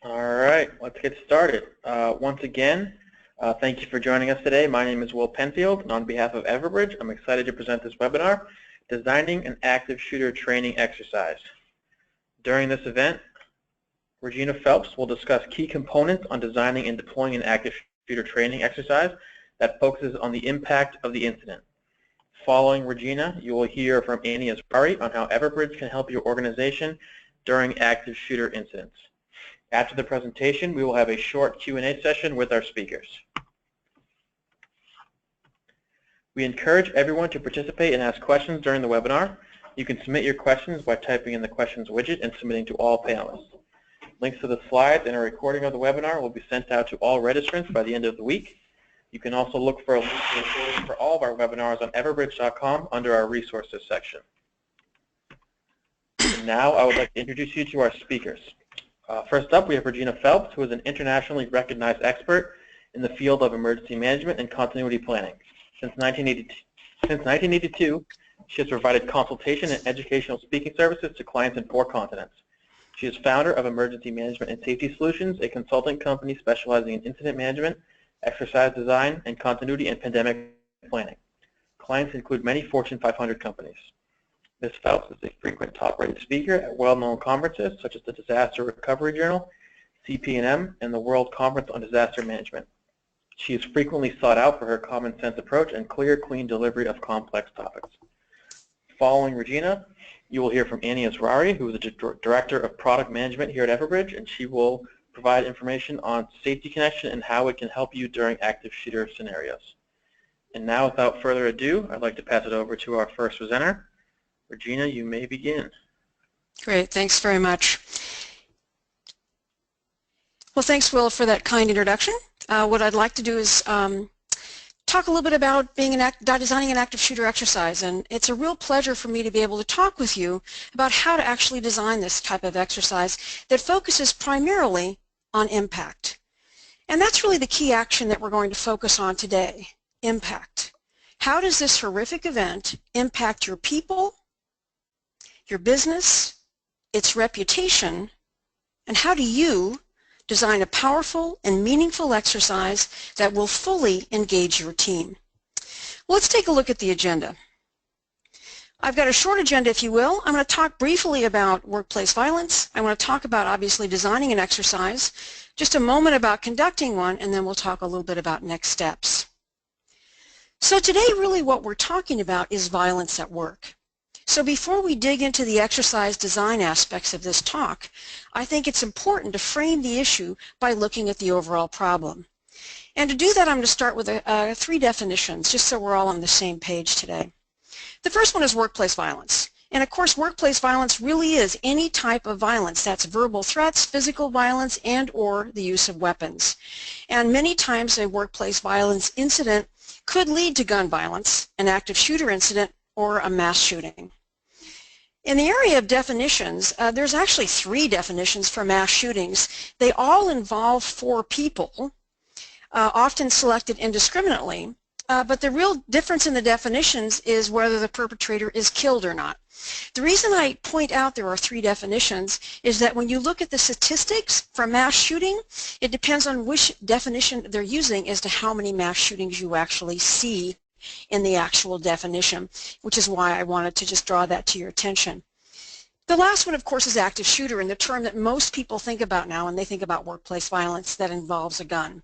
All right, let's get started. Once again, thank you for joining us today. My name is Will Penfield, and on behalf of Everbridge, I'm excited to present this webinar, Designing an Active Shooter Training Exercise. During this event, Regina Phelps will discuss key components on designing and deploying an active shooter training exercise that focuses on the impact of the incident. Following Regina, you will hear from Annie Asrari on how Everbridge can help your organization during active shooter incidents. After the presentation, we will have a short Q&A session with our speakers. We encourage everyone to participate and ask questions during the webinar. You can submit your questions by typing in the questions widget and submitting to all panelists. Links to the slides and a recording of the webinar will be sent out to all registrants by the end of the week. You can also look for a link to the recording for all of our webinars on everbridge.com under our resources section. And now I would like to introduce you to our speakers. First up, we have Regina Phelps, who is an internationally recognized expert in the field of emergency management and continuity planning. Since 1982, she has provided consultation and educational speaking services to clients in 4 continents. She is founder of Emergency Management and Safety Solutions, a consulting company specializing in incident management, exercise design, and continuity and pandemic planning. Clients include many Fortune 500 companies. Ms. Phelps is a frequent top-rated speaker at well-known conferences such as the Disaster Recovery Journal, CP&M, and the World Conference on Disaster Management. She is frequently sought out for her common-sense approach and clear, clean delivery of complex topics. Following Regina, you will hear from Annie Asrari, who is the Director of Product Management here at Everbridge, and she will provide information on Safety Connection and how it can help you during active shooter scenarios. And now, without further ado, I'd like to pass it over to our first presenter. Regina, you may begin. Great, thanks very much. Well, thanks, Will, for that kind introduction. What I'd like to do is talk a little bit about designing an active shooter exercise, and it's a real pleasure for me to be able to talk with you about how to actually design this type of exercise that focuses primarily on impact. And that's really the key action that we're going to focus on today, impact. How does this horrific event impact your people, your business, its reputation, and how do you design a powerful and meaningful exercise that will fully engage your team? Well, let's take a look at the agenda. I've got a short agenda, if you will. I'm going to talk briefly about workplace violence. I want to talk about, obviously, designing an exercise, just a moment about conducting one, and then we'll talk a little bit about next steps. So today, really what we're talking about is violence at work. So before we dig into the exercise design aspects of this talk, I think it's important to frame the issue by looking at the overall problem. And to do that, I'm going to start with 3 definitions, just so we're all on the same page today. The first one is workplace violence. And of course, workplace violence really is any type of violence. That's verbal threats, physical violence, and or the use of weapons. And many times a workplace violence incident could lead to gun violence, an active shooter incident, or a mass shooting. In the area of definitions, there's actually 3 definitions for mass shootings. They all involve 4 people, often selected indiscriminately, but the real difference in the definitions is whether the perpetrator is killed or not. The reason I point out there are 3 definitions is that when you look at the statistics for mass shooting, it depends on which definition they're using as to how many mass shootings you actually see in the actual definition, which is why I wanted to just draw that to your attention. The last one, of course, is active shooter, and the term that most people think about now when they think about workplace violence that involves a gun.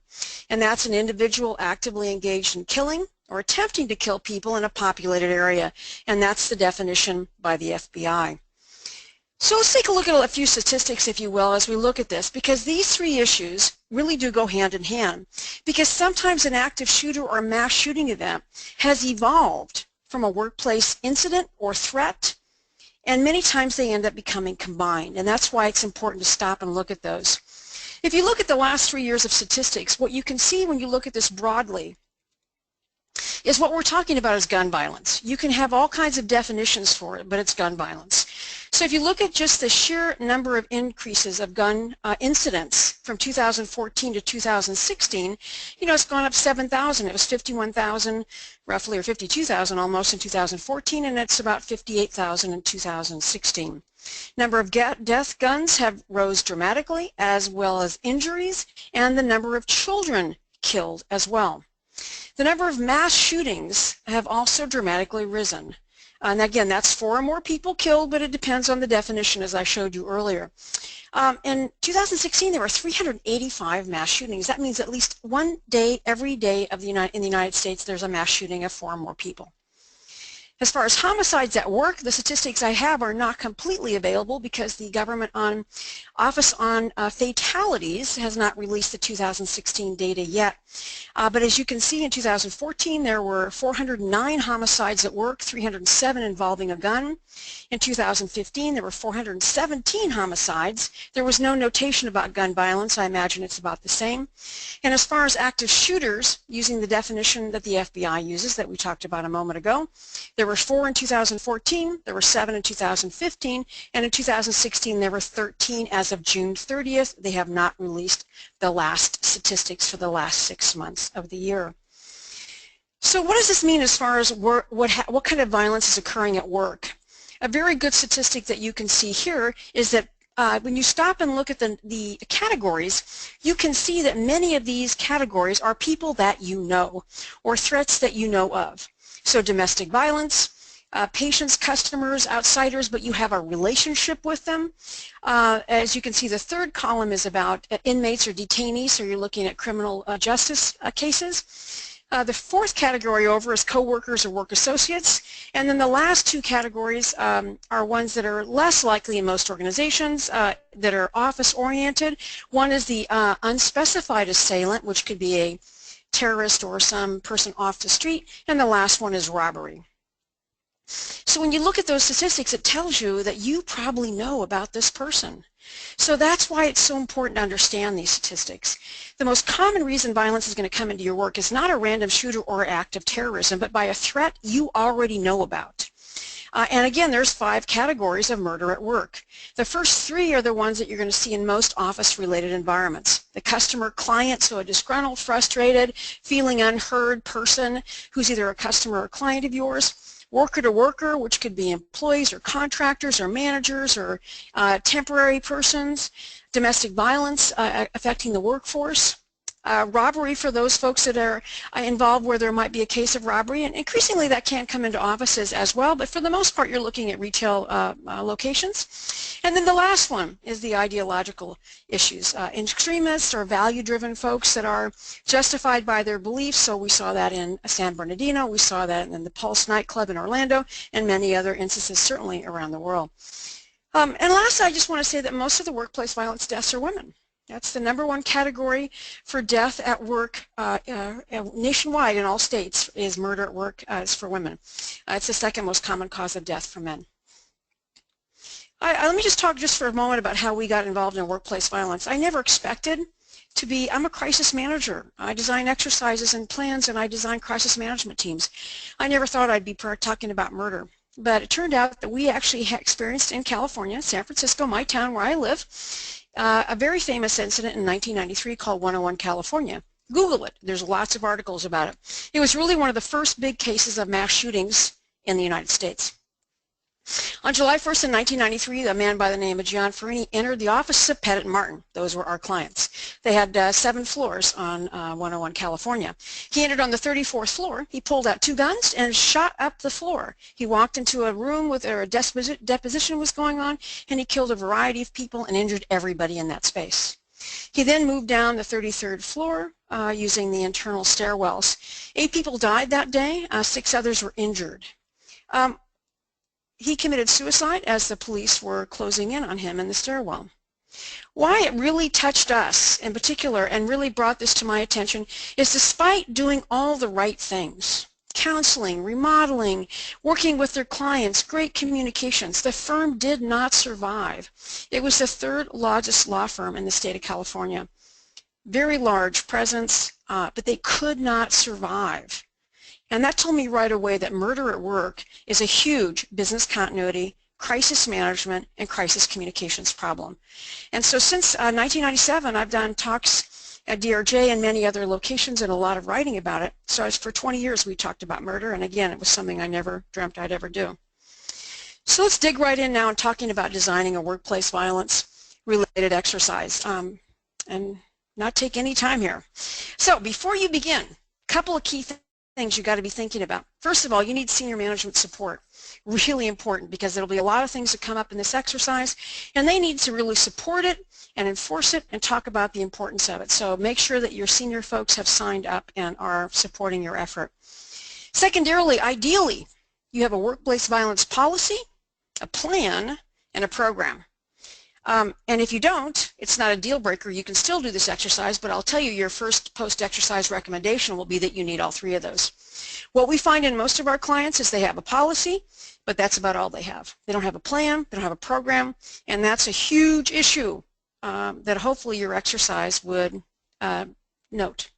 And that's an individual actively engaged in killing or attempting to kill people in a populated area, and that's the definition by the FBI. So let's take a look at a few statistics, if you will, as we look at this, because these 3 issues really do go hand in hand, because sometimes an active shooter or mass shooting event has evolved from a workplace incident or threat, and many times they end up becoming combined, and that's why it's important to stop and look at those. If you look at the last 3 years of statistics, what you can see when you look at this broadly is what we're talking about is gun violence. You can have all kinds of definitions for it, but it's gun violence. So if you look at just the sheer number of increases of gun incidents from 2014 to 2016, you know, it's gone up 7,000. It was 51,000 roughly, or 52,000 almost in 2014, and it's about 58,000 in 2016. Number of death guns have rose dramatically, as well as injuries, and the number of children killed as well. The number of mass shootings have also dramatically risen. And again, that's 4 or more people killed, but it depends on the definition, as I showed you earlier. In 2016, there were 385 mass shootings. That means at least one day, every day in the United States, there's a mass shooting of 4 or more people. As far as homicides at work, the statistics I have are not completely available because the government Office on Fatalities has not released the 2016 data yet. But as you can see, in 2014 there were 409 homicides at work, 307 involving a gun. In 2015 there were 417 homicides. There was no notation about gun violence. I imagine it's about the same. And as far as active shooters, using the definition that the FBI uses that we talked about a moment ago, there were 4 in 2014, there were 7 in 2015, and in 2016 there were 13 as of June 30th. They have not released the last statistics for the last 6 months of the year. So what does this mean as far as what kind of violence is occurring at work? A very good statistic that you can see here is that when you stop and look at the categories, you can see that many of these categories are people that you know or threats that you know of. So domestic violence, patients, customers, outsiders, but you have a relationship with them. As you can see, the third column is about inmates or detainees, so you're looking at criminal justice cases. The fourth category over is coworkers or work associates, and then the last 2 categories are ones that are less likely in most organizations, that are office-oriented. One is the unspecified assailant, which could be a terrorist or some person off the street, and the last one is robbery. So when you look at those statistics, it tells you that you probably know about this person. So that's why it's so important to understand these statistics. The most common reason violence is going to come into your work is not a random shooter or act of terrorism, but by a threat you already know about. And again, there's 5 categories of murder at work. The first 3 are the ones that you're going to see in most office-related environments. The customer-client, so a disgruntled, frustrated, feeling unheard person who's either a customer or client of yours. Worker-to-worker, which could be employees or contractors or managers or temporary persons. Domestic violence affecting the workforce. Robbery for those folks that are involved where there might be a case of robbery, and increasingly that can come into offices as well, but for the most part you're looking at retail locations. And then the last one is the ideological issues. Extremists or value-driven folks that are justified by their beliefs, so we saw that in San Bernardino, we saw that in the Pulse nightclub in Orlando, and many other instances certainly around the world. And lastly, I just want to say that most of the workplace violence deaths are women. That's the #1 category for death at work nationwide in all states is murder at work is for women. It's the 2nd most common cause of death for men. Let me just talk just for a moment about how we got involved in workplace violence. I never expected to be, I'm a crisis manager. I design exercises and plans and I design crisis management teams. I never thought I'd be talking about murder. But it turned out that we actually experienced in California, San Francisco, my town where I live, a very famous incident in 1993 called 101 California. Google it. There's lots of articles about it. It was really one of the first big cases of mass shootings in the United States. On July 1st in 1993, a man by the name of Gian Farini entered the office of Petitte Martin. Those were our clients. They had 7 floors on 101 California. He entered on the 34th floor. He pulled out 2 guns and shot up the floor. He walked into a room where a deposition was going on, and he killed a variety of people and injured everybody in that space. He then moved down the 33rd floor using the internal stairwells. 8 people died that day. 6 others were injured. He committed suicide as the police were closing in on him in the stairwell. Why it really touched us in particular and really brought this to my attention is despite doing all the right things, counseling, remodeling, working with their clients, great communications, the firm did not survive. It was the 3rd largest law firm in the state of California. Very large presence, but they could not survive. And that told me right away that murder at work is a huge business continuity, crisis management, and crisis communications problem. And so since 1997, I've done talks at DRJ and many other locations and a lot of writing about it. So for 20 years we talked about murder, and again, it was something I never dreamt I'd ever do. So let's dig right in now and talking about designing a workplace violence related exercise and not take any time here. So before you begin, a couple of key things you got to be thinking about. First of all, you need senior management support. Really important, because there'll be a lot of things that come up in this exercise and they need to really support it and enforce it and talk about the importance of it. So make sure that your senior folks have signed up and are supporting your effort. Secondarily, ideally, you have a workplace violence policy, a plan, and a program. And if you don't, it's not a deal breaker. You can still do this exercise, but I'll tell you your first post-exercise recommendation will be that you need all three of those. What we find in most of our clients is they have a policy, but that's about all they have. They don't have a plan, they don't have a program, and that's a huge issue that hopefully your exercise would note.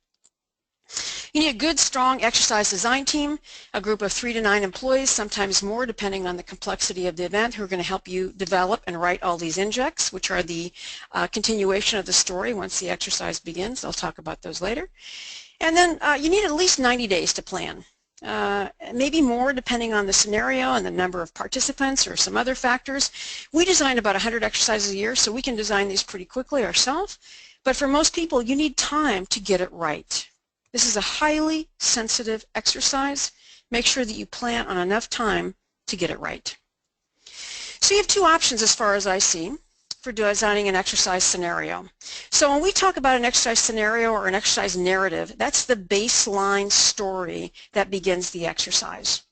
You need a good, strong exercise design team, a group of 3 to 9 employees, sometimes more depending on the complexity of the event, who are going to help you develop and write all these injects, which are the continuation of the story once the exercise begins. I'll talk about those later. And then you need at least 90 days to plan, maybe more depending on the scenario and the number of participants or some other factors. We design about 100 exercises a year, so we can design these pretty quickly ourselves. But for most people, you need time to get it right. This is a highly sensitive exercise. Make sure that you plan on enough time to get it right. So you have two options as far as I see for designing an exercise scenario. So when we talk about an exercise scenario or an exercise narrative, that's the baseline story that begins the exercise.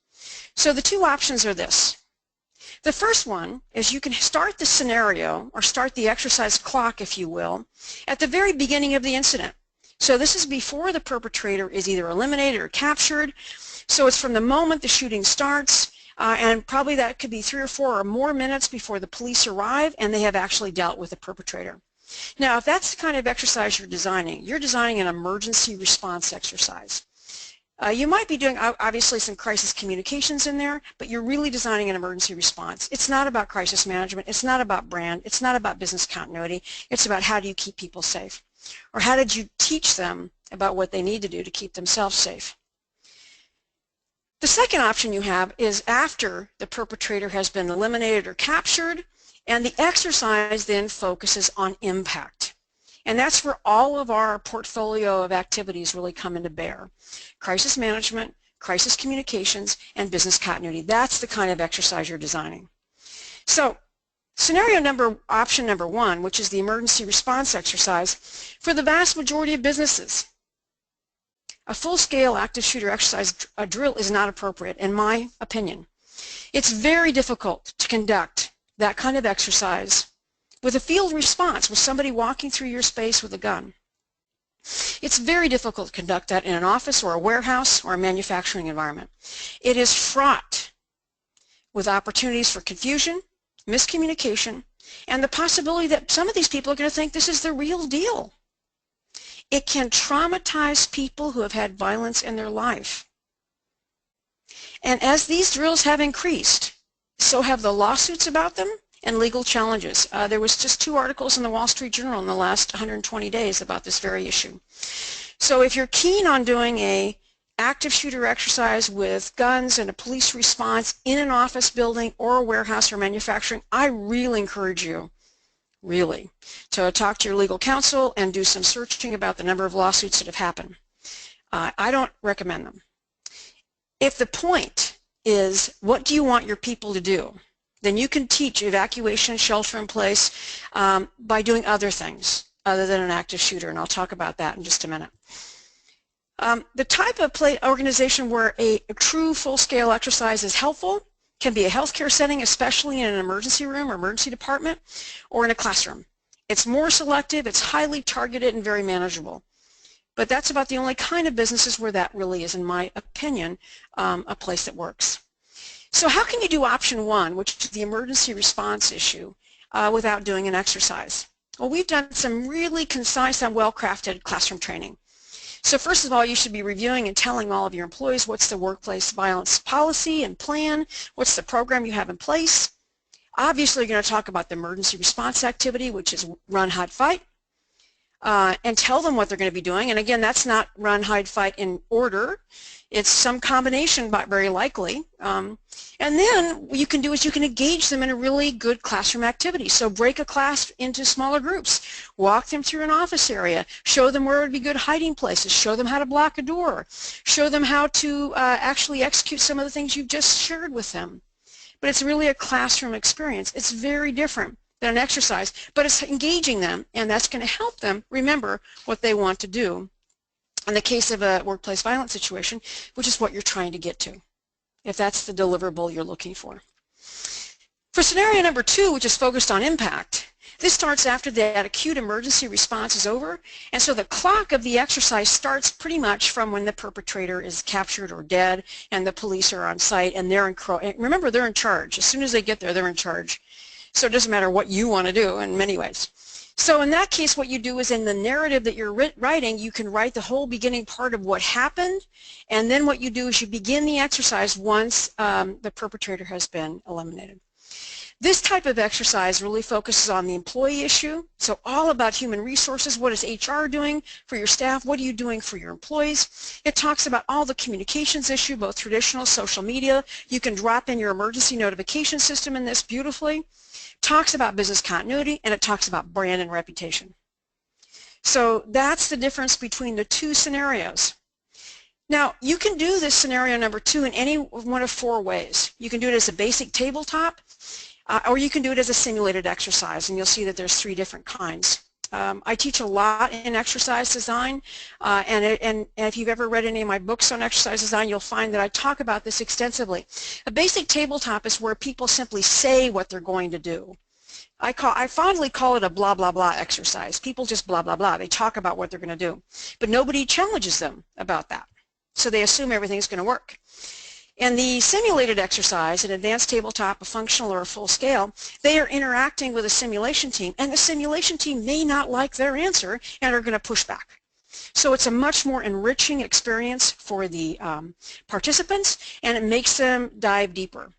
So the two options are this. The first one is you can start the scenario or start the exercise clock, if you will, at the very beginning of the incident. So this is before the perpetrator is either eliminated or captured. So it's from the moment the shooting starts, and probably that could be 3 or 4 or more minutes before the police arrive and they have actually dealt with the perpetrator. Now, if that's the kind of exercise you're designing an emergency response exercise. You might be doing obviously some crisis communications in there, but you're really designing an emergency response. It's not about crisis management. It's not about brand. It's not about business continuity. It's about how do you keep people safe, or how did you teach them about what they need to do to keep themselves safe. The second option you have is after the perpetrator has been eliminated or captured, and the exercise then focuses on impact. And that's where all of our portfolio of activities really come into bear. Crisis management, crisis communications, and business continuity. That's the kind of exercise you're designing. So option number 1, which is the emergency response exercise, for the vast majority of businesses, a full-scale active shooter exercise drill is not appropriate, in my opinion. It's very difficult to conduct that kind of exercise with a field response, with somebody walking through your space with a gun. It's very difficult to conduct that in an office or a warehouse or a manufacturing environment. It is fraught with opportunities for confusion, miscommunication, and the possibility that some of these people are going to think this is the real deal. It can traumatize people who have had violence in their life. And as these drills have increased, so have the lawsuits about them and legal challenges. There was just 2 articles in the Wall Street Journal in the last 120 days about this very issue. So if you're keen on doing a active shooter exercise with guns and a police response in an office building or a warehouse or manufacturing, I really encourage you, really, to talk to your legal counsel and do some searching about the number of lawsuits that have happened. I don't recommend them. If the point is, what do you want your people to do, then you can teach evacuation, shelter in place by doing other things other than an active shooter, and I'll talk about that in just a minute. The type of organization where a true full-scale exercise is helpful can be a healthcare setting, especially in an emergency room or emergency department, or in a classroom. It's more selective, it's highly targeted, and very manageable. But that's about the only kind of businesses where that really is, in my opinion, a place that works. So how can you do option 1, which is the emergency response issue, without doing an exercise? Well, we've done some really concise and well-crafted classroom training. So first of all, you should be reviewing and telling all of your employees what's the workplace violence policy and plan, what's the program you have in place. Obviously, you're going to talk about the emergency response activity, which is run, hide, fight. and tell them what they're going to be doing. And again, that's not run, hide, fight in order. It's some combination, but very likely. And then what you can do is you can engage them in a really good classroom activity. So break a class into smaller groups, walk them through an office area, show them where would be good hiding places, show them how to block a door, show them how to actually execute some of the things you've just shared with them. But it's really a classroom experience. It's very different than an exercise, but it's engaging them, and that's going to help them remember what they want to do in the case of a workplace violence situation, which is what you're trying to get to, if that's the deliverable you're looking for. For scenario number 2, which is focused on impact, this starts after that acute emergency response is over, and so the clock of the exercise starts pretty much from when the perpetrator is captured or dead and the police are on site, and remember, they're in charge. As soon as they get there, they're in charge. So it doesn't matter what you want to do in many ways. So in that case, what you do is in the narrative that you're writing, you can write the whole beginning part of what happened, and then what you do is you begin the exercise once the perpetrator has been eliminated. This type of exercise really focuses on the employee issue, so all about human resources. What is HR doing for your staff? What are you doing for your employees? It talks about all the communications issue, both traditional, social media. You can drop in your emergency notification system in this beautifully. Talks about business continuity, and it talks about brand and reputation. So that's the difference between the two scenarios. Now, you can do this scenario number 2 in any one of 4 ways. You can do it as a basic tabletop, or you can do it as a simulated exercise, and you'll see that there's 3 different kinds. I teach a lot in exercise design, and if you've ever read any of my books on exercise design, you'll find that I talk about this extensively. A basic tabletop is where people simply say what they're going to do. I fondly call it a blah, blah, blah exercise. People just blah, blah, blah. They talk about what they're going to do, but nobody challenges them about that. So they assume everything's going to work. In the simulated exercise, an advanced tabletop, a functional or a full scale, they are interacting with a simulation team, and the simulation team may not like their answer and are going to push back. So it's a much more enriching experience for the participants, and it makes them dive deeper.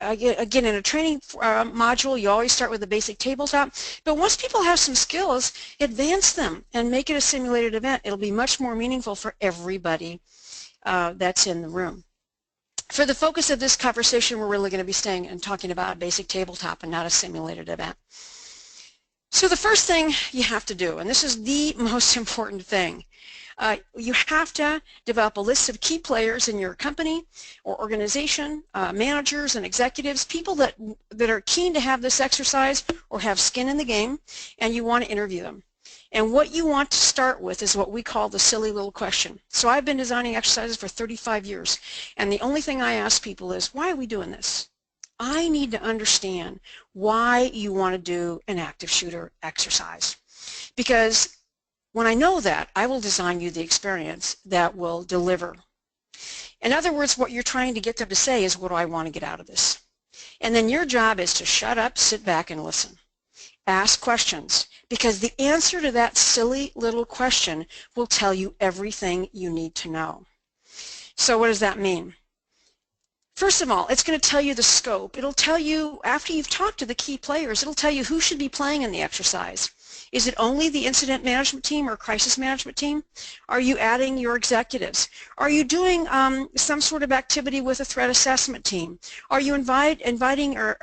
Again, in a training module, you always start with the basic tabletop, but once people have some skills, advance them and make it a simulated event. It'll be much more meaningful for everybody that's in the room. For the focus of this conversation, we're really going to be staying and talking about a basic tabletop and not a simulated event. So the first thing you have to do, and this is the most important thing, you have to develop a list of key players in your company or organization, managers and executives, people that are keen to have this exercise or have skin in the game, and you want to interview them. And what you want to start with is what we call the silly little question. So I've been designing exercises for 35 years, and the only thing I ask people is, why are we doing this? I need to understand why you want to do an active shooter exercise. Because when I know that, I will design you the experience that will deliver. In other words, what you're trying to get them to say is, what do I want to get out of this? And then your job is to shut up, sit back, and listen. Ask questions, because the answer to that silly little question will tell you everything you need to know. So what does that mean? First of all, it's going to tell you the scope. It'll tell you, after you've talked to the key players, it'll tell you who should be playing in the exercise. Is it only the incident management team or crisis management team? Are you adding your executives? Are you doing some sort of activity with a threat assessment team? Are you inviting or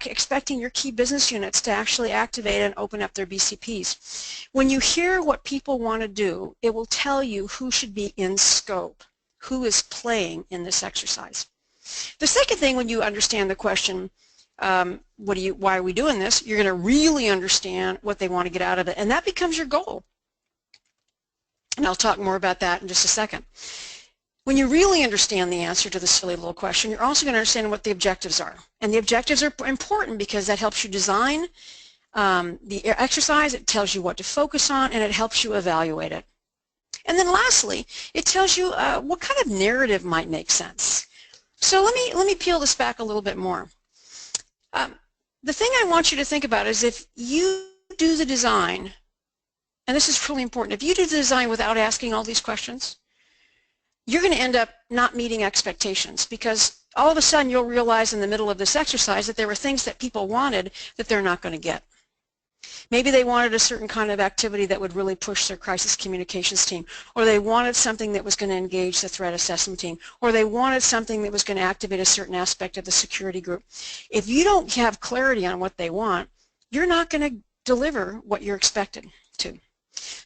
expecting your key business units to actually activate and open up their BCPs? When you hear what people want to do, it will tell you who should be in scope, who is playing in this exercise. The second thing, when you understand the question, why are we doing this, you're going to really understand what they want to get out of it, and that becomes your goal. And I'll talk more about that in just a second. When you really understand the answer to the silly little question, you're also going to understand what the objectives are. And the objectives are important because that helps you design the exercise, it tells you what to focus on, and it helps you evaluate it. And then lastly, it tells you what kind of narrative might make sense. So let me peel this back a little bit more. The thing I want you to think about is, if you do the design, and this is really important, if you do the design without asking all these questions, you're going to end up not meeting expectations, because all of a sudden you'll realize in the middle of this exercise that there were things that people wanted that they're not going to get. Maybe they wanted a certain kind of activity that would really push their crisis communications team, or they wanted something that was going to engage the threat assessment team, or they wanted something that was going to activate a certain aspect of the security group. If you don't have clarity on what they want, you're not going to deliver what you're expected to.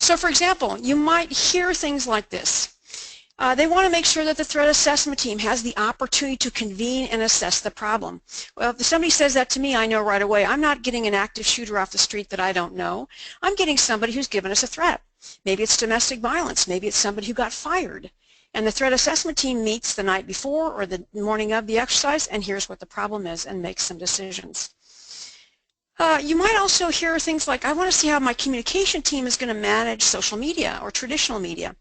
So for example, you might hear things like this. They want to make sure that the threat assessment team has the opportunity to convene and assess the problem. Well, if somebody says that to me, I know right away I'm not getting an active shooter off the street that I don't know. I'm getting somebody who's given us a threat. Maybe it's domestic violence. Maybe it's somebody who got fired. And the threat assessment team meets the night before or the morning of the exercise, and here's what the problem is, and makes some decisions. You might also hear things like, I want to see how my communication team is going to manage social media or traditional media.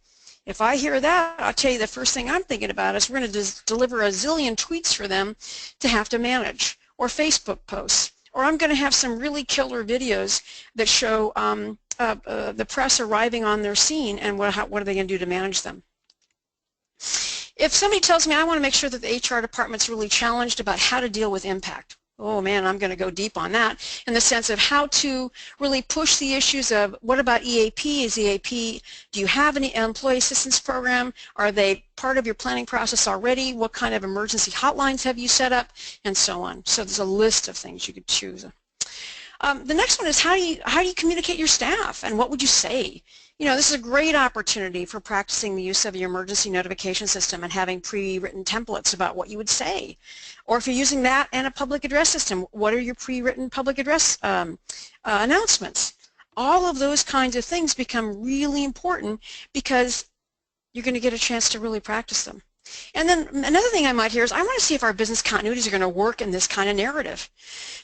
If I hear that, I'll tell you the first thing I'm thinking about is we're going to deliver a zillion tweets for them to have to manage, or Facebook posts, or I'm going to have some really killer videos that show the press arriving on their scene and what are they going to do to manage them. If somebody tells me I want to make sure that the HR department's really challenged about how to deal with impact, oh man, I'm going to go deep on that in the sense of how to really push the issues of what about EAP? Is EAP, do you have an employee assistance program? Are they part of your planning process already? What kind of emergency hotlines have you set up? And so on. So there's a list of things you could choose. The next one is how do you communicate your staff, and what would you say? You know, this is a great opportunity for practicing the use of your emergency notification system and having pre-written templates about what you would say. Or if you're using that and a public address system, what are your pre-written public address announcements? All of those kinds of things become really important because you're going to get a chance to really practice them. And then another thing I might hear is I want to see if our business continuities are going to work in this kind of narrative.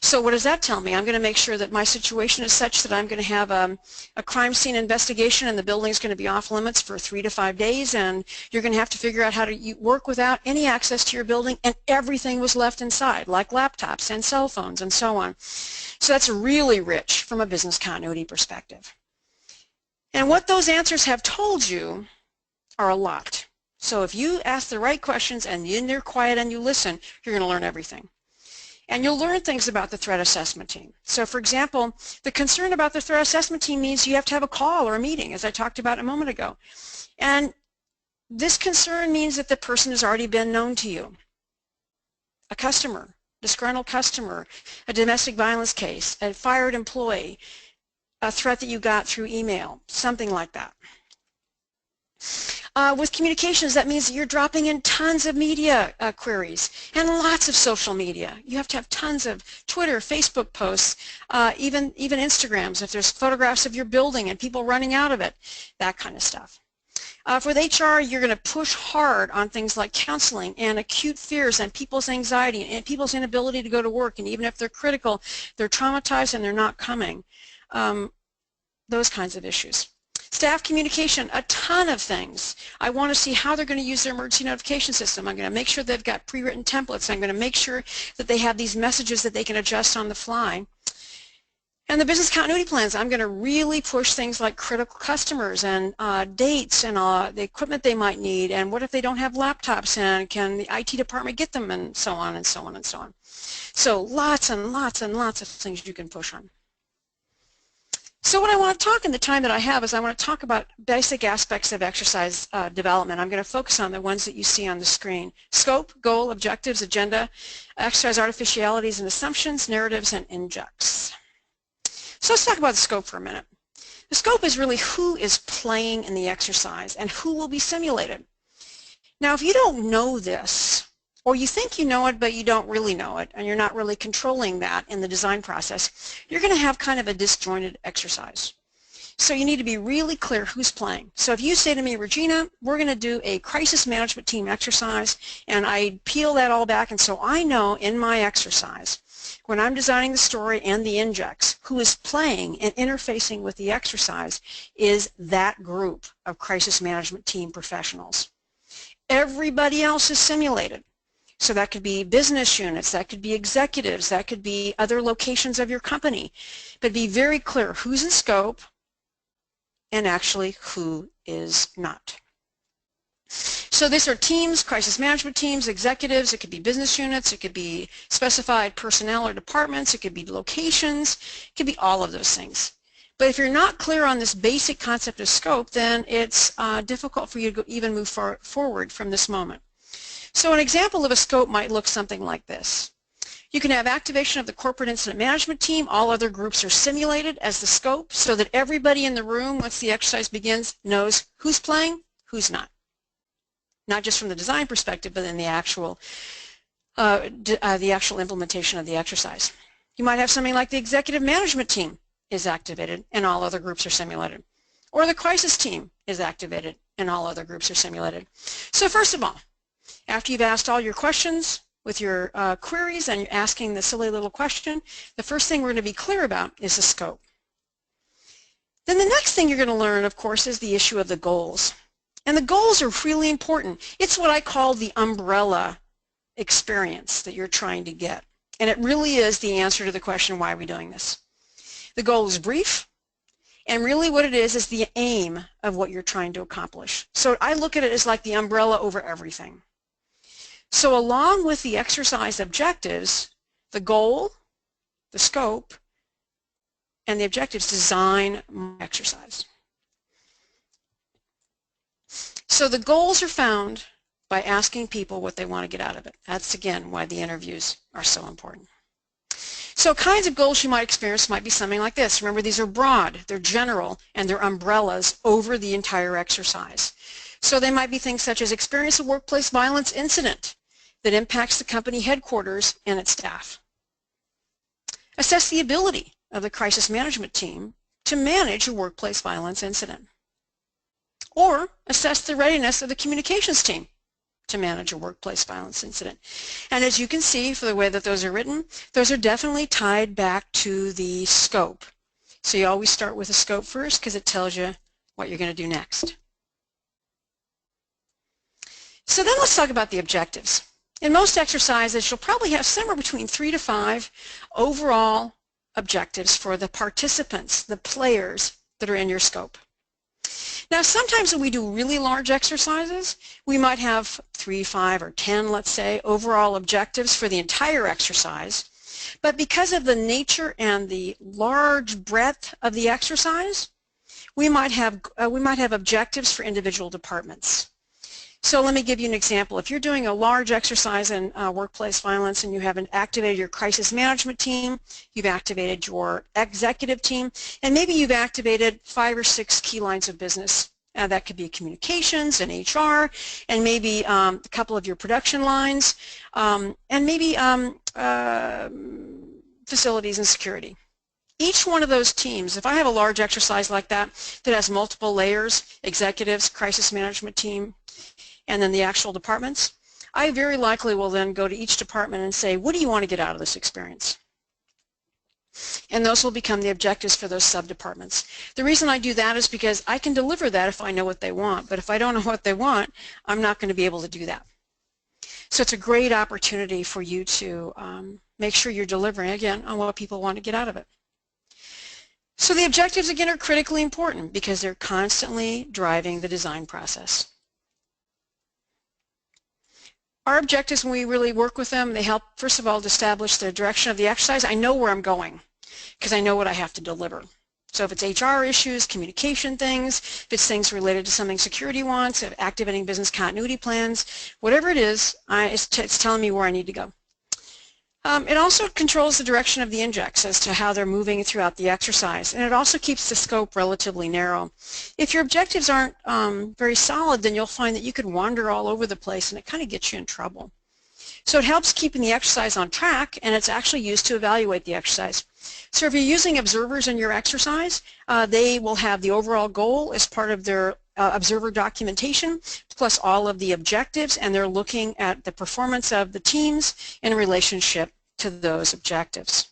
So what does that tell me? I'm going to make sure that my situation is such that I'm going to have a crime scene investigation and the building is going to be off limits for 3 to 5 days, and you're going to have to figure out how to work without any access to your building, and everything was left inside, like laptops and cell phones and so on. So that's really rich from a business continuity perspective. And what those answers have told you are a lot. So if you ask the right questions and you're quiet and you listen, you're going to learn everything. And you'll learn things about the threat assessment team. So for example, the concern about the threat assessment team means you have to have a call or a meeting, as I talked about a moment ago. And this concern means that the person has already been known to you. A customer, disgruntled customer, a domestic violence case, a fired employee, a threat that you got through email, something like that. With communications, that means that you're dropping in tons of media queries and lots of social media. You have to have tons of Twitter, Facebook posts, even Instagrams if there's photographs of your building and people running out of it, that kind of stuff. With HR, you're going to push hard on things like counseling and acute fears and people's anxiety and people's inability to go to work, and even if they're critical, they're traumatized and they're not coming. Those kinds of issues. Staff communication, a ton of things. I want to see how they're going to use their emergency notification system. I'm going to make sure they've got pre-written templates. I'm going to make sure that they have these messages that they can adjust on the fly. And the business continuity plans, I'm going to really push things like critical customers and dates and the equipment they might need, and what if they don't have laptops, and can the IT department get them, and so on and so on and so on. So lots and lots and lots of things you can push on. So what I want to talk in the time that I have is I want to talk about basic aspects of exercise development. I'm going to focus on the ones that you see on the screen. Scope, goal, objectives, agenda, exercise artificialities and assumptions, narratives, and injects. So let's talk about the scope for a minute. The scope is really who is playing in the exercise and who will be simulated. Now if you don't know this, or you think you know it but you don't really know it, and you're not really controlling that in the design process, you're going to have kind of a disjointed exercise. So you need to be really clear who's playing. So if you say to me, Regina, we're going to do a crisis management team exercise, and I peel that all back, and so I know in my exercise, when I'm designing the story and the injects, who is playing and interfacing with the exercise is that group of crisis management team professionals. Everybody else is simulated. So that could be business units, that could be executives, that could be other locations of your company. But be very clear who's in scope and actually who is not. So these are teams, crisis management teams, executives, it could be business units, it could be specified personnel or departments, it could be locations, it could be all of those things. But if you're not clear on this basic concept of scope, then it's difficult for you to even move forward from this moment. So an example of a scope might look something like this. You can have activation of the corporate incident management team. All other groups are simulated as the scope so that everybody in the room, once the exercise begins, knows who's playing, who's not. Not just from the design perspective, but in the actual implementation of the exercise. You might have something like the executive management team is activated and all other groups are simulated. Or the crisis team is activated and all other groups are simulated. So first of all, after you've asked all your questions with your queries and you're asking the silly little question, the first thing we're going to be clear about is the scope. Then the next thing you're going to learn, of course, is the issue of the goals. And the goals are really important. It's what I call the umbrella experience that you're trying to get. And it really is the answer to the question, why are we doing this? The goal is brief, and really what it is the aim of what you're trying to accomplish. So I look at it as like the umbrella over everything. So along with the exercise objectives, the goal, the scope, and the objectives design my exercise. So the goals are found by asking people what they want to get out of it. That's, again, why the interviews are so important. So kinds of goals you might experience might be something like this. Remember, these are broad, they're general, and they're umbrellas over the entire exercise. So they might be things such as experience a workplace violence incident that impacts the company headquarters and its staff. Assess the ability of the crisis management team to manage a workplace violence incident. Or assess the readiness of the communications team to manage a workplace violence incident. And as you can see, for the way that those are written, those are definitely tied back to the scope. So you always start with the scope first because it tells you what you're going to do next. So then let's talk about the objectives. In most exercises, you'll probably have somewhere between 3 to 5 overall objectives for the participants, the players that are in your scope. Now, sometimes when we do really large exercises, we might have 3, 5, or 10, let's say, overall objectives for the entire exercise. But because of the nature and the large breadth of the exercise, we might have objectives for individual departments. So let me give you an example. If you're doing a large exercise in workplace violence and you haven't activated your crisis management team, you've activated your executive team, and maybe you've activated 5 or 6 key lines of business. That could be communications and HR, and maybe a couple of your production lines, and maybe facilities and security. Each one of those teams, if I have a large exercise like that that has multiple layers, executives, crisis management team, and then the actual departments, I very likely will then go to each department and say, what do you want to get out of this experience? And those will become the objectives for those sub-departments. The reason I do that is because I can deliver that if I know what they want, but if I don't know what they want, I'm not going to be able to do that. So it's a great opportunity for you to make sure you're delivering, again, on what people want to get out of it. So the objectives, again, are critically important because they're constantly driving the design process. Our objectives, when we really work with them, they help, first of all, to establish the direction of the exercise. I know where I'm going because I know what I have to deliver. So if it's HR issues, communication things, if it's things related to something security wants, activating business continuity plans, whatever it is, it's telling me where I need to go. It also controls the direction of the injects as to how they're moving throughout the exercise, and it also keeps the scope relatively narrow. If your objectives aren't very solid, then you'll find that you could wander all over the place and it kind of gets you in trouble. So it helps keeping the exercise on track, and it's actually used to evaluate the exercise. So if you're using observers in your exercise, they will have the overall goal as part of their observer documentation, plus all of the objectives, and they're looking at the performance of the teams in relationship to those objectives.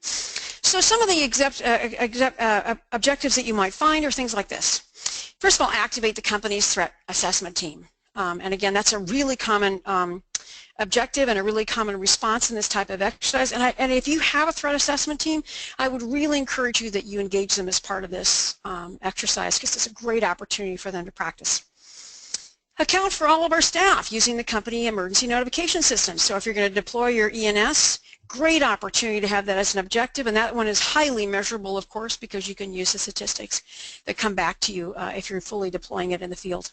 So some of the objectives that you might find are things like this. First of all, activate the company's threat assessment team. And again, that's a really common objective and a really common response in this type of exercise. And if you have a threat assessment team, I would really encourage you that you engage them as part of this exercise because it's a great opportunity for them to practice. Account for all of our staff using the company emergency notification system. So if you're going to deploy your ENS, Great opportunity to have that as an objective, and that one is highly measurable, of course, because you can use the statistics that come back to you if you're fully deploying it in the field.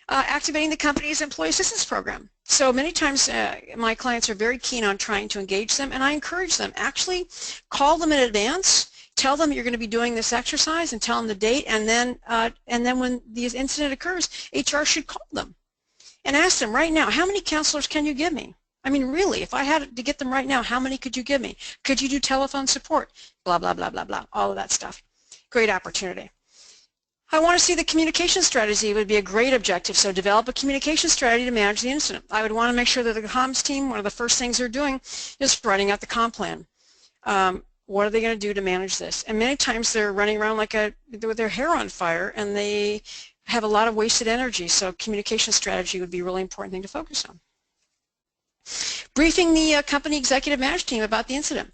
Activating the company's employee assistance program. So many times my clients are very keen on trying to engage them, and I encourage them, actually call them in advance, tell them you're going to be doing this exercise and tell them the date, and then when the incident occurs, HR should call them and ask them right now, how many counselors can you give me? I mean, really, if I had to get them right now, how many could you give me? Could you do telephone support? Blah, blah, blah, blah, blah, all of that stuff. Great opportunity. I want to see the communication strategy would be a great objective. So develop a communication strategy to manage the incident. I would want to make sure that the comms team, one of the first things they're doing is writing out the comm plan. What are they going to do to manage this? And many times they're running around like with their hair on fire, and they have a lot of wasted energy. So communication strategy would be a really important thing to focus on. Briefing the company executive management team about the incident.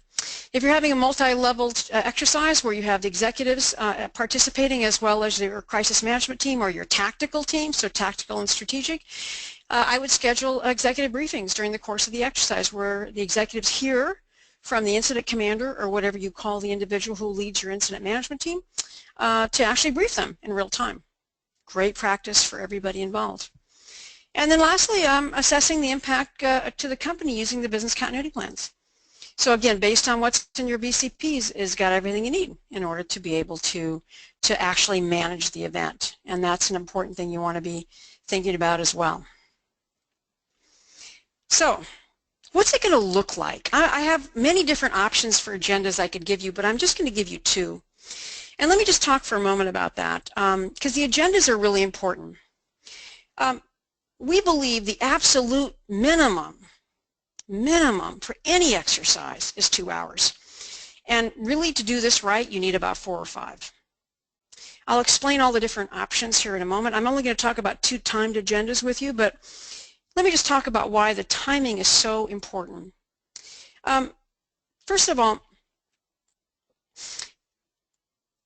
If you're having a multi-level exercise where you have the executives participating as well as your crisis management team or your tactical team, so tactical and strategic, I would schedule executive briefings during the course of the exercise where the executives hear from the incident commander or whatever you call the individual who leads your incident management team to actually brief them in real time. Great practice for everybody involved. And then lastly, assessing the impact to the company using the business continuity plans. So again, based on what's in your BCPs, is got everything you need in order to be able to actually manage the event. And that's an important thing you want to be thinking about as well. So what's it going to look like? I have many different options for agendas I could give you, but I'm just going to give you two. And let me just talk for a moment about that, because the agendas are really important. We believe the absolute minimum for any exercise is 2 hours. And really, to do this right, you need about 4 or 5. I'll explain all the different options here in a moment. I'm only going to talk about 2 timed agendas with you, but let me just talk about why the timing is so important. First of all,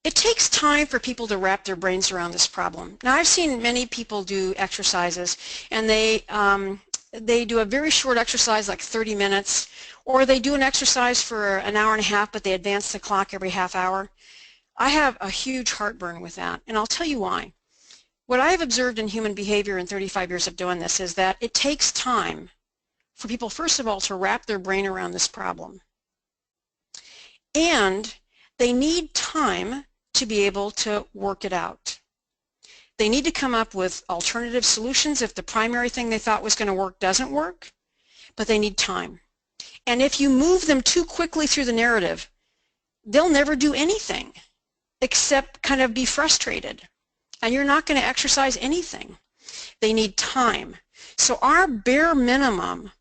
it takes time for people to wrap their brains around this problem. Now, I've seen many people do exercises, and they do a very short exercise, like 30 minutes, or they do an exercise for an hour and a half, but they advance the clock every half hour. I have a huge heartburn with that, and I'll tell you why. What I have observed in human behavior in 35 years of doing this is that it takes time for people, first of all, to wrap their brain around this problem. And they need time to be able to work it out. They need to come up with alternative solutions if the primary thing they thought was going to work doesn't work, but they need time. And if you move them too quickly through the narrative, they'll never do anything except kind of be frustrated, and you're not going to exercise anything. They need time. So our bare minimum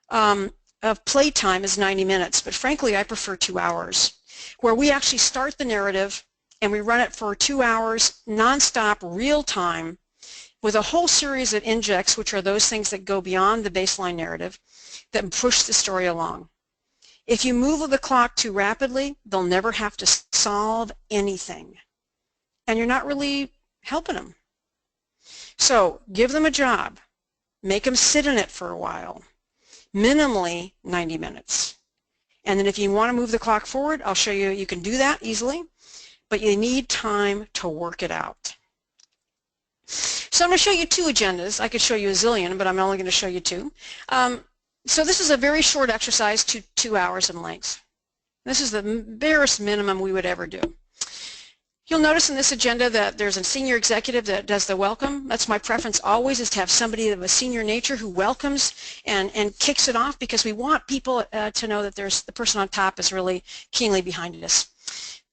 of play time is 90 minutes, but frankly I prefer 2 hours, where we actually start the narrative and we run it for 2 hours nonstop, real time, with a whole series of injects, which are those things that go beyond the baseline narrative that push the story along. If you move the clock too rapidly, they'll never have to solve anything, and you're not really helping them. So give them a job, make them sit in it for a while, minimally 90 minutes. And then if you want to move the clock forward, I'll show you, you can do that easily, but you need time to work it out. So I'm going to show you 2 agendas. I could show you a zillion, but I'm only going to show you 2. So this is a very short exercise, 2 hours in length. This is the barest minimum we would ever do. You'll notice in this agenda that there's a senior executive that does the welcome. That's my preference always, is to have somebody of a senior nature who welcomes and kicks it off, because we want people to know that there's the person on top is really keenly behind us.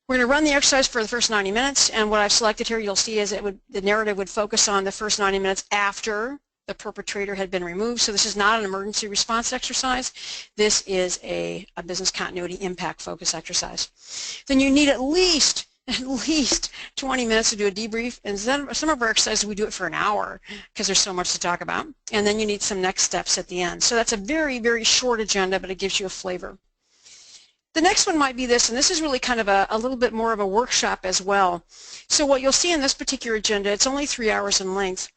We're going to run the exercise for the first 90 minutes, and what I've selected here, you'll see, is the narrative would focus on the first 90 minutes after the perpetrator had been removed. So this is not an emergency response exercise. This is a business continuity impact focus exercise. Then you need at least 20 minutes to do a debrief, and some of our exercises we do it for an hour because there's so much to talk about, and then you need some next steps at the end. So that's a very, very short agenda, but it gives you a flavor. The next one might be this, and this is really kind of a little bit more of a workshop as well. So what you'll see in this particular agenda, it's only 3 hours in length,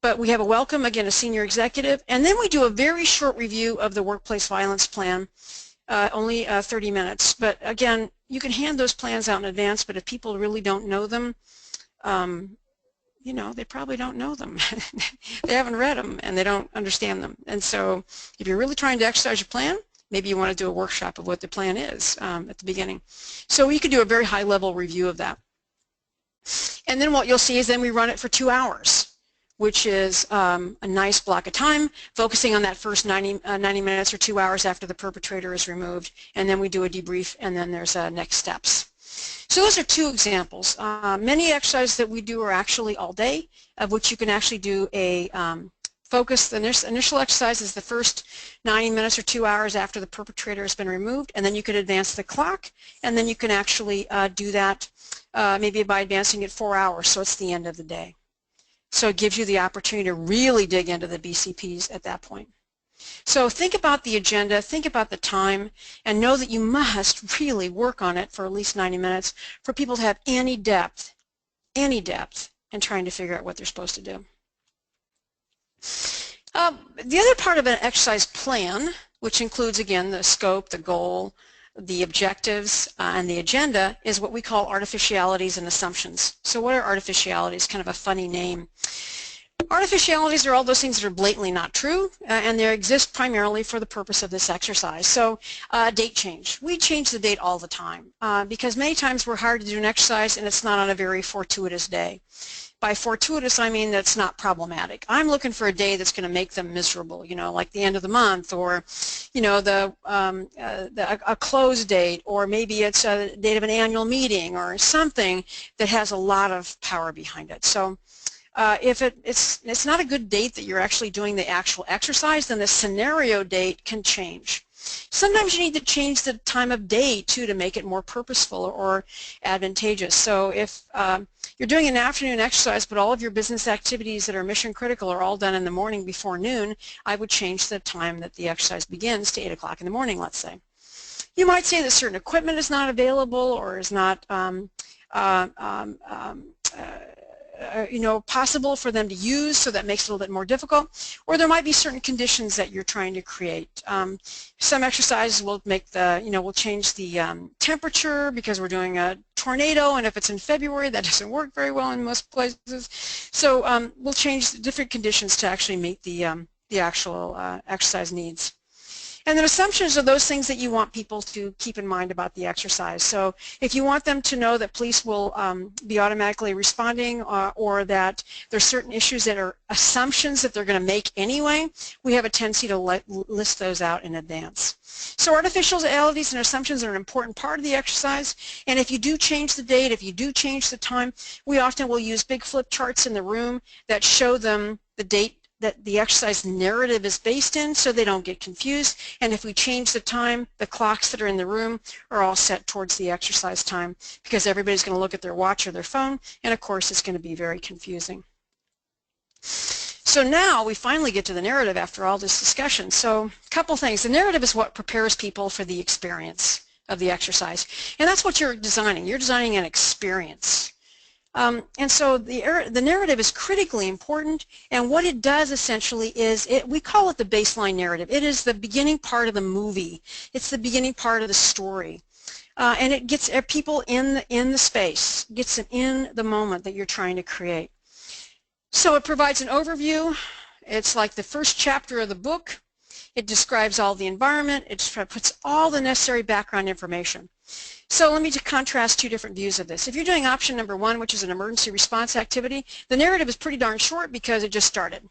but we have a welcome, again, a senior executive, and then we do a very short review of the workplace violence plan. only 30 minutes. But again, you can hand those plans out in advance, but if people really don't know them, you know, they probably don't know them. They haven't read them and they don't understand them. And so if you're really trying to exercise your plan, maybe you want to do a workshop of what the plan is at the beginning. So we could do a very high-level review of that. And then what you'll see is then we run it for 2 hours, which is a nice block of time, focusing on that first 90 minutes or 2 hours after the perpetrator is removed, and then we do a debrief, and then there's next steps. So those are 2 examples. Many exercises that we do are actually all day, of which you can actually do a focus. The initial exercise is the first 90 minutes or 2 hours after the perpetrator has been removed, and then you can advance the clock, and then you can actually do that maybe by advancing it 4 hours, so it's the end of the day. So it gives you the opportunity to really dig into the BCPs at that point. So think about the agenda, think about the time, and know that you must really work on it for at least 90 minutes for people to have any depth in trying to figure out what they're supposed to do. The other part of an exercise plan, which includes, again, the scope, the goal, the objectives, and the agenda, is what we call artificialities and assumptions. So what are artificialities? Kind of a funny name. Artificialities are all those things that are blatantly not true, and they exist primarily for the purpose of this exercise. So date change. We change the date all the time because many times we're hired to do an exercise and it's not on a very fortuitous day. By fortuitous, I mean that's not problematic. I'm looking for a day that's going to make them miserable, you know, like the end of the month, or, you know, a close date, or maybe it's a date of an annual meeting, or something that has a lot of power behind it. So if it's not a good date that you're actually doing the actual exercise, then the scenario date can change. Sometimes you need to change the time of day too to make it more purposeful or advantageous. So if you're doing an afternoon exercise but all of your business activities that are mission critical are all done in the morning before noon, I would change the time that the exercise begins to 8 o'clock in the morning, let's say. You might say that certain equipment is not available or is not you know, possible for them to use, so that makes it a little bit more difficult. Or there might be certain conditions that you're trying to create. Some exercises will make the, you know, we'll change the temperature because we're doing a tornado, and if it's in February, that doesn't work very well in most places. So we'll change the different conditions to actually meet the actual exercise needs. And then assumptions are those things that you want people to keep in mind about the exercise. So if you want them to know that police will be automatically responding, or that there's certain issues that are assumptions that they're going to make anyway, we have a tendency to list those out in advance. So artificialities and assumptions are an important part of the exercise, and if you do change the date, if you do change the time, we often will use big flip charts in the room that show them the date that the exercise narrative is based in, so they don't get confused. And if we change the time, the clocks that are in the room are all set towards the exercise time, because everybody's going to look at their watch or their phone, and of course it's going to be very confusing. So now we finally get to the narrative after all this discussion. So a couple things. The narrative is what prepares people for the experience of the exercise, and that's what you're designing. You're designing an experience. And so the narrative is critically important, and what it does essentially is, we call it the baseline narrative. It is the beginning part of the movie. It's the beginning part of the story. And it gets people in the space, gets them in the moment that you're trying to create. So it provides an overview. It's like the first chapter of the book. It describes all the environment. It puts all the necessary background information. So let me just contrast 2 different views of this. If you're doing option number 1, which is an emergency response activity, the narrative is pretty darn short because it just started.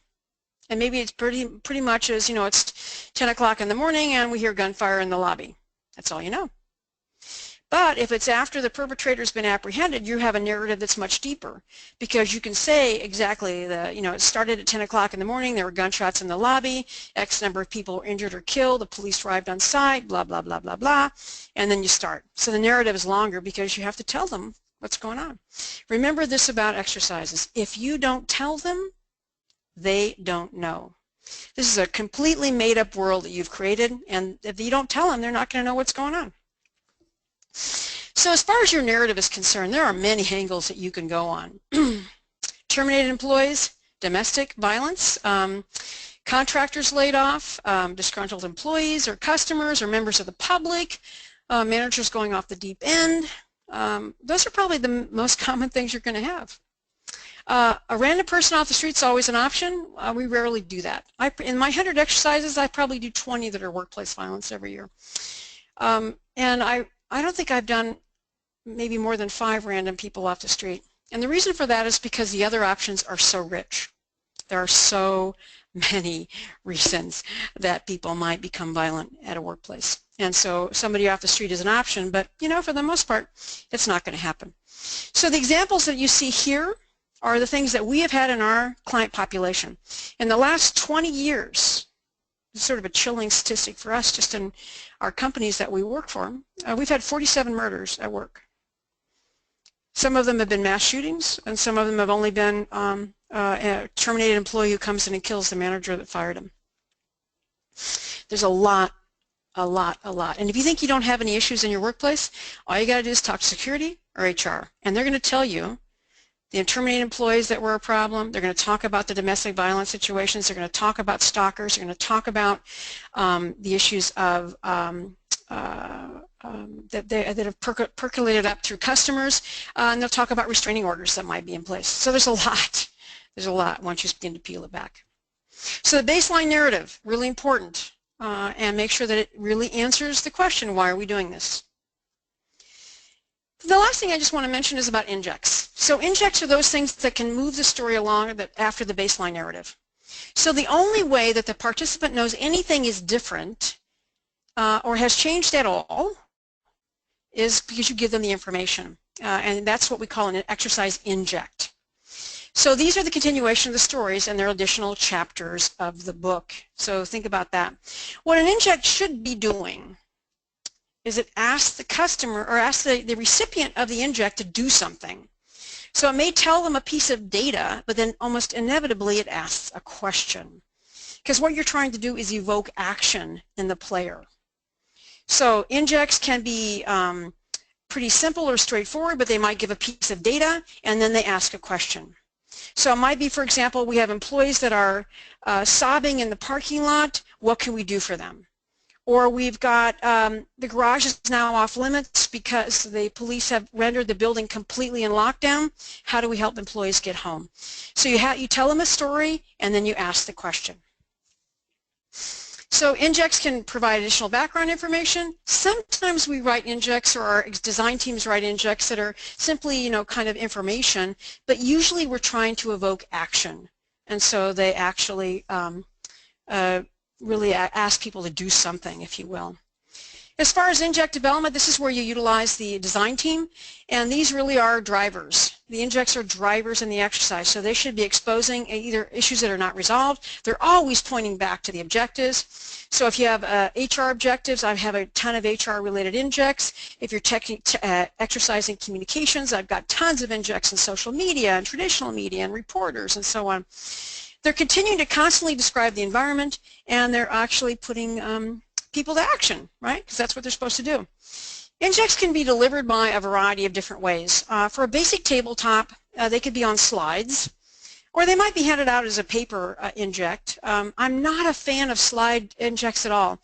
And maybe it's pretty much as, you know, it's 10 o'clock in the morning and we hear gunfire in the lobby. That's all you know. But if it's after the perpetrator's been apprehended, you have a narrative that's much deeper, because you can say exactly you know, it started at 10 o'clock in the morning, there were gunshots in the lobby, X number of people were injured or killed, the police arrived on site, blah, blah, blah, blah, blah, and then you start. So the narrative is longer because you have to tell them what's going on. Remember this about exercises. If you don't tell them, they don't know. This is a completely made-up world that you've created, and if you don't tell them, they're not going to know what's going on. So as far as your narrative is concerned, there are many angles that you can go on. Terminated employees, domestic violence, Contractors laid off, disgruntled employees or customers or members of the public, managers going off the deep end. Those are probably the most common things you're going to have. A random person off the street is always an option. We rarely do that. In my 100 exercises, I probably do 20 that are workplace violence every year. And I don't think I've done maybe more than 5 random people off the street. And the reason for that is because the other options are so rich. There are so many reasons that people might become violent at a workplace. And so somebody off the street is an option, but you know, for the most part, it's not going to happen. So the examples that you see here are the things that we have had in our client population. In the last 20 years, it's sort of a chilling statistic for us just in our companies that we work for, we've had 47 murders at work. Some of them have been mass shootings, and some of them have only been a terminated employee who comes in and kills the manager that fired him. There's a lot. And if you think you don't have any issues in your workplace, all you got to do is talk to security or HR, and they're going to tell you the terminated employees that were a problem. They're going to talk about the domestic violence situations. They're going to talk about stalkers. They're going to talk about the issues of that have percolated up through customers, and they'll talk about restraining orders that might be in place. So there's a lot. There's a lot once you begin to peel it back. So the baseline narrative, really important, and make sure that it really answers the question, why are we doing this? The last thing I just want to mention is about injects. So injects are those things that can move the story along after the baseline narrative. So the only way that the participant knows anything is different or has changed at all is because you give them the information. And that's what we call an exercise inject. So these are the continuation of the stories, and there are additional chapters of the book. So think about that. What an inject should be doing is it asks the customer or asks the recipient of the inject to do something. So it may tell them a piece of data, but then almost inevitably it asks a question. Because what you're trying to do is evoke action in the player. So injects can be pretty simple or straightforward, but they might give a piece of data and then they ask a question. So it might be, for example, we have employees that are sobbing in the parking lot. What can we do for them? Or we've got the garage is now off limits because the police have rendered the building completely in lockdown. How do we help employees get home? So you tell them a story and then you ask the question. So injects can provide additional background information. Sometimes we write injects, or our design teams write injects that are simply, you know, kind of information, but usually we're trying to evoke action. And so they actually really ask people to do something, if you will. As far as Inject Development, this is where you utilize the design team, and these really are drivers. The injects are drivers in the exercise, so they should be exposing either issues that are not resolved. They're always pointing back to the objectives. So if you have HR objectives, I have a ton of HR-related injects. If you're exercising communications, I've got tons of injects in social media and traditional media and reporters and so on. They're continuing to constantly describe the environment, and they're actually putting people to action, right? Because that's what they're supposed to do. Injects can be delivered by a variety of different ways. For a basic tabletop, they could be on slides, or they might be handed out as a paper inject. I'm not a fan of slide injects at all.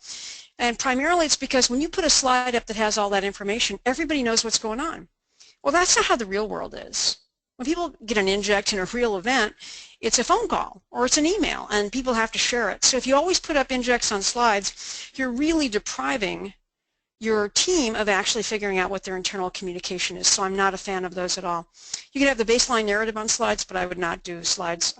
And primarily it's because when you put a slide up that has all that information, everybody knows what's going on. Well, that's not how the real world is. When people get an inject in a real event, it's a phone call or it's an email, and people have to share it. So if you always put up injects on slides, you're really depriving your team of actually figuring out what their internal communication is. So I'm not a fan of those at all. You can have the baseline narrative on slides, but I would not do slides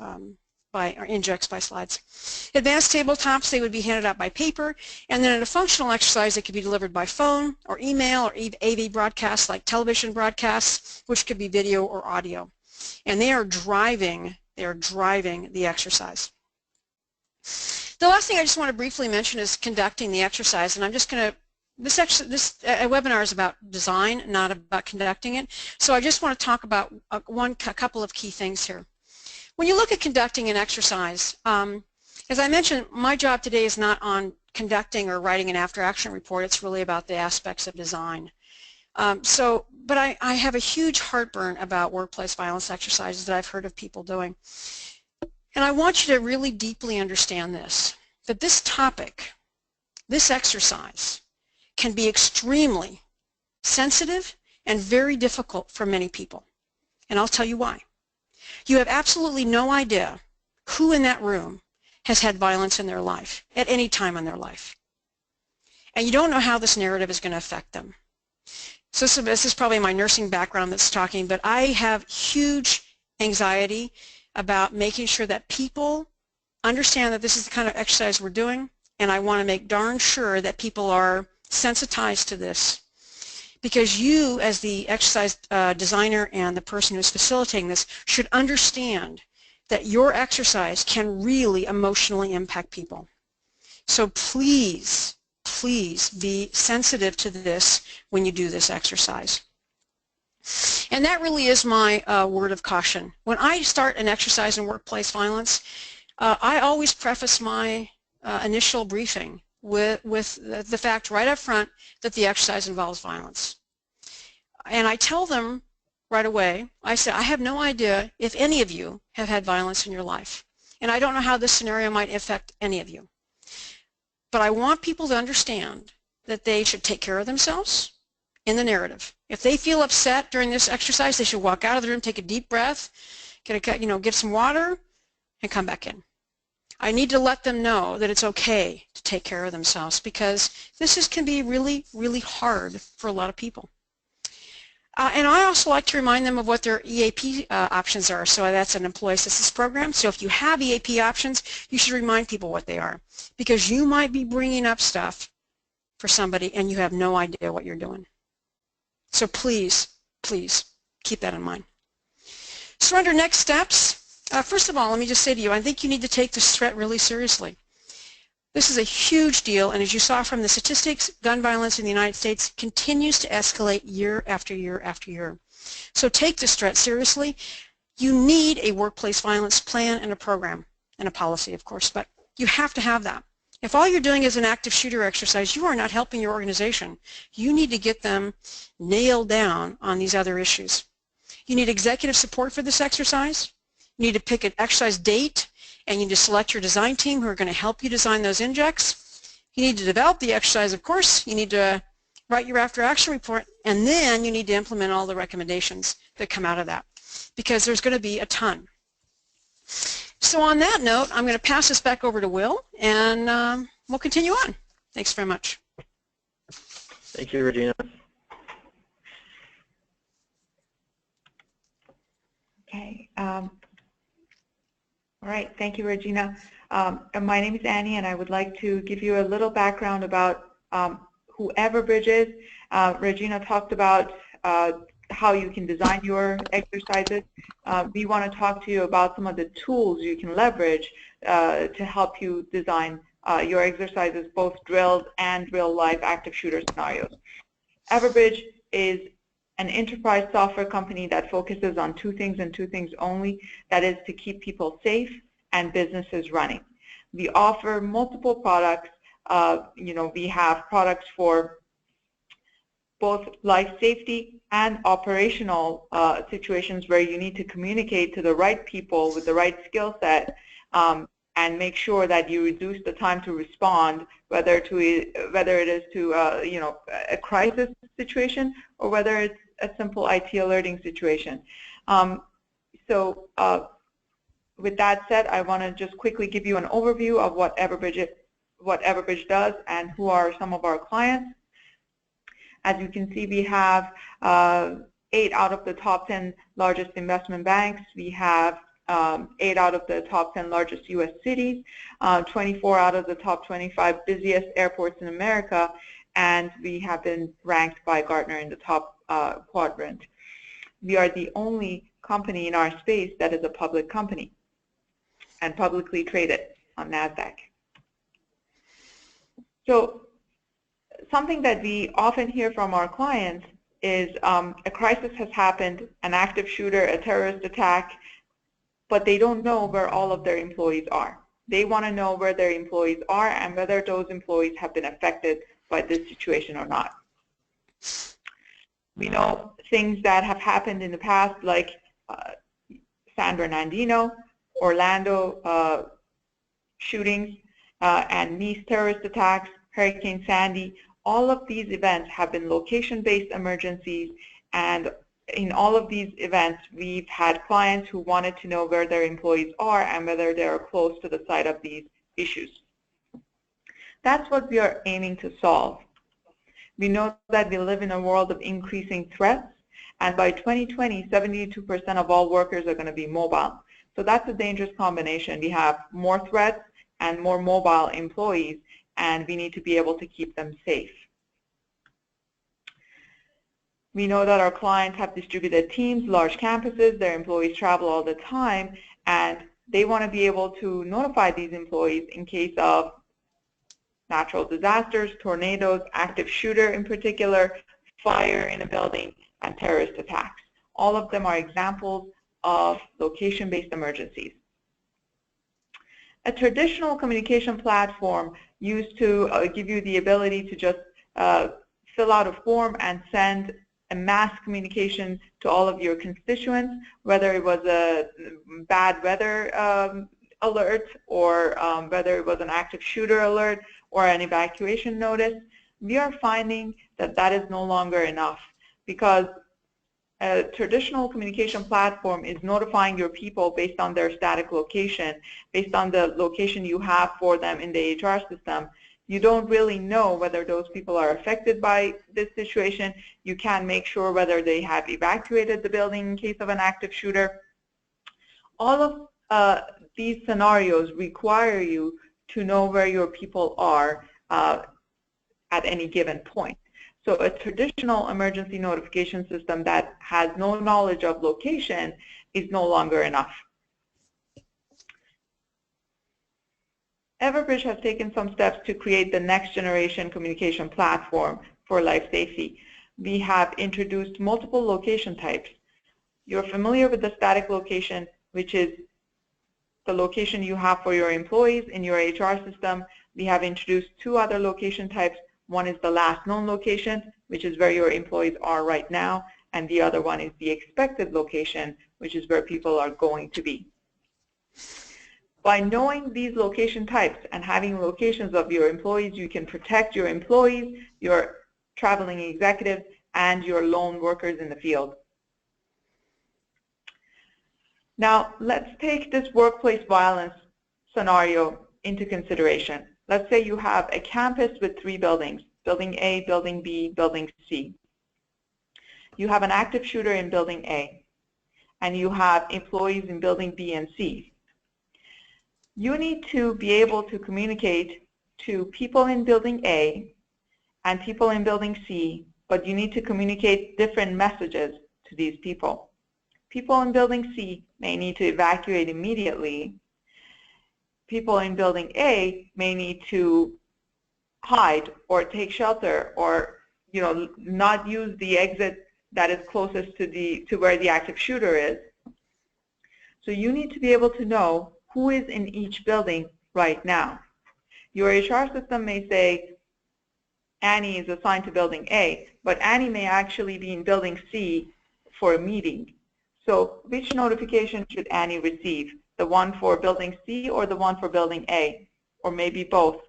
or injects by slides. Advanced tabletops, they would be handed out by paper, and then in a functional exercise, it could be delivered by phone or email or AV broadcasts like television broadcasts, which could be video or audio. And they are driving the exercise. The last thing I just want to briefly mention is conducting the exercise, and I'm just going to, this webinar is about design, not about conducting it, so I just want to talk about a couple of key things here. When you look at conducting an exercise, as I mentioned, my job today is not on conducting or writing an after-action report. It's really about the aspects of design. But I have a huge heartburn about workplace violence exercises that I've heard of people doing. And I want you to really deeply understand this, that this topic, this exercise, can be extremely sensitive and very difficult for many people. And I'll tell you why. You have absolutely no idea who in that room has had violence in their life at any time in their life. And you don't know how this narrative is going to affect them. So this is probably my nursing background that's talking, but I have huge anxiety about making sure that people understand that this is the kind of exercise we're doing, and I want to make darn sure that people are sensitized to this. Because you, as the exercise designer and the person who's facilitating this, should understand that your exercise can really emotionally impact people. So please, please be sensitive to this when you do this exercise. And that really is my word of caution. When I start an exercise in workplace violence, I always preface my initial briefing with the fact right up front that the exercise involves violence. And I tell them right away, I say, I have no idea if any of you have had violence in your life. And I don't know how this scenario might affect any of you. But I want people to understand that they should take care of themselves in the narrative. If they feel upset during this exercise, they should walk out of the room, take a deep breath, get some water, and come back in. I need to let them know that it's okay to take care of themselves, because this can be really, really hard for a lot of people. And I also like to remind them of what their EAP options are. So that's an employee assistance program. So if you have EAP options, you should remind people what they are, because you might be bringing up stuff for somebody and you have no idea what you're doing. So please, please keep that in mind. So under next steps, first of all, let me just say to you, I think you need to take this threat really seriously. This is a huge deal, and as you saw from the statistics, gun violence in the United States continues to escalate year after year after year. So take this threat seriously. You need a workplace violence plan and a program, and a policy, of course, but you have to have that. If all you're doing is an active shooter exercise, you are not helping your organization. You need to get them nailed down on these other issues. You need executive support for this exercise. You need to pick an exercise date, and you need to select your design team who are going to help you design those injects. You need to develop the exercise, of course. You need to write your after-action report, and then you need to implement all the recommendations that come out of that, because there's going to be a ton. So on that note, I'm going to pass this back over to Will, and we'll continue on. Thanks very much. Thank you, Regina. Okay. All right, thank you, Regina. My name is Annie, and I would like to give you a little background about who Everbridge is. Regina talked about how you can design your exercises. We want to talk to you about some of the tools you can leverage to help you design your exercises, both drilled and real-life active shooter scenarios. Everbridge is an enterprise software company that focuses on two things and two things only, that is to keep people safe and businesses running. We offer multiple products. We have products for both life safety and operational situations where you need to communicate to the right people with the right skill set and make sure that you reduce the time to respond, whether it is to a crisis situation or whether it's a simple IT alerting situation. With that said, I want to just quickly give you an overview of what Everbridge does and who are some of our clients. As you can see, we have 8 out of the top 10 largest investment banks. We have 8 out of the top 10 largest U.S. cities, 24 out of the top 25 busiest airports in America, and we have been ranked by Gartner in the top quadrant. We are the only company in our space that is a public company and publicly traded on NASDAQ. So something that we often hear from our clients is a crisis has happened, an active shooter, a terrorist attack, but they don't know where all of their employees are. They want to know where their employees are and whether those employees have been affected by this situation or not. We know things that have happened in the past, like San Bernardino, Orlando shootings, and Nice terrorist attacks, Hurricane Sandy. All of these events have been location-based emergencies, and in all of these events, we've had clients who wanted to know where their employees are and whether they are close to the site of these issues. That's what we are aiming to solve. We know that we live in a world of increasing threats, and by 2020, 72% of all workers are going to be mobile. So that's a dangerous combination. We have more threats and more mobile employees, and we need to be able to keep them safe. We know that our clients have distributed teams, large campuses, their employees travel all the time, and they want to be able to notify these employees in case of natural disasters, tornadoes, active shooter in particular, fire in a building, and terrorist attacks. All of them are examples of location-based emergencies. A traditional communication platform used to give you the ability to just fill out a form and send a mass communication to all of your constituents, whether it was a bad weather alert or whether it was an active shooter alert or an evacuation notice. We are finding that that is no longer enough, because a traditional communication platform is notifying your people based on their static location, based on the location you have for them in the HR system. You don't really know whether those people are affected by this situation. You can't make sure whether they have evacuated the building in case of an active shooter. All of these scenarios require you to know where your people are at any given point. So a traditional emergency notification system that has no knowledge of location is no longer enough. Everbridge has taken some steps to create the next generation communication platform for life safety. We have introduced multiple location types. You're familiar with the static location, which is the location you have for your employees in your HR system. We have introduced two other location types. One is the last known location, which is where your employees are right now, and the other one is the expected location, which is where people are going to be. By knowing these location types and having locations of your employees, you can protect your employees, your traveling executives, and your lone workers in the field. Now, let's take this workplace violence scenario into consideration. Let's say you have a campus with 3 buildings, Building A, Building B, Building C. You have an active shooter in Building A, and you have employees in Building B and C. You need to be able to communicate to people in Building A and people in Building C, but you need to communicate different messages to these people. People in Building C may need to evacuate immediately. People in Building A may need to hide or take shelter, or not use the exit that is closest to where the active shooter is. So you need to be able to know who is in each building right now. Your HR system may say Annie is assigned to Building A, but Annie may actually be in Building C for a meeting. So which notification should Annie receive? The one for Building C or the one for Building A? Or maybe both?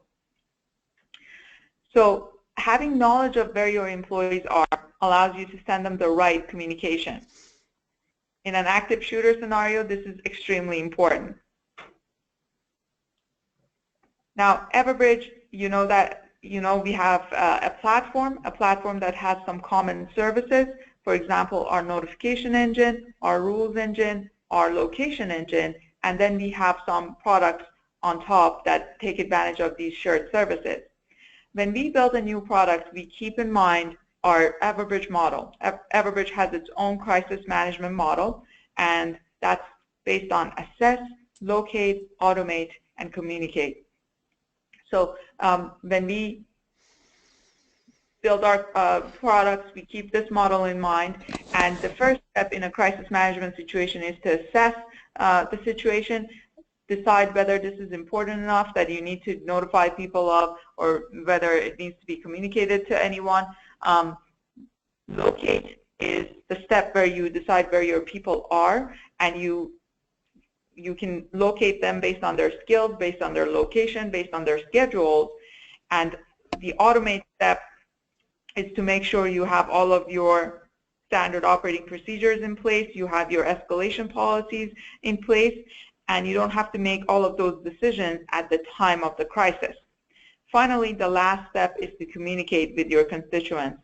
So having knowledge of where your employees are allows you to send them the right communication. In an active shooter scenario, this is extremely important. Now, Everbridge, we have a platform that has some common services. For example, our notification engine, our rules engine, our location engine, and then we have some products on top that take advantage of these shared services. When we build a new product, we keep in mind our Everbridge model. Everbridge has its own crisis management model, and that's based on assess, locate, automate, and communicate. So when we build our products, we keep this model in mind, and the first step in a crisis management situation is to assess the situation, decide whether this is important enough that you need to notify people of, or whether it needs to be communicated to anyone. Locate is the step where you decide where your people are, and you you can locate them based on their skills, based on their location, based on their schedules. And the automate step is to make sure you have all of your standard operating procedures in place, you have your escalation policies in place, and you don't have to make all of those decisions at the time of the crisis. Finally, the last step is to communicate with your constituents.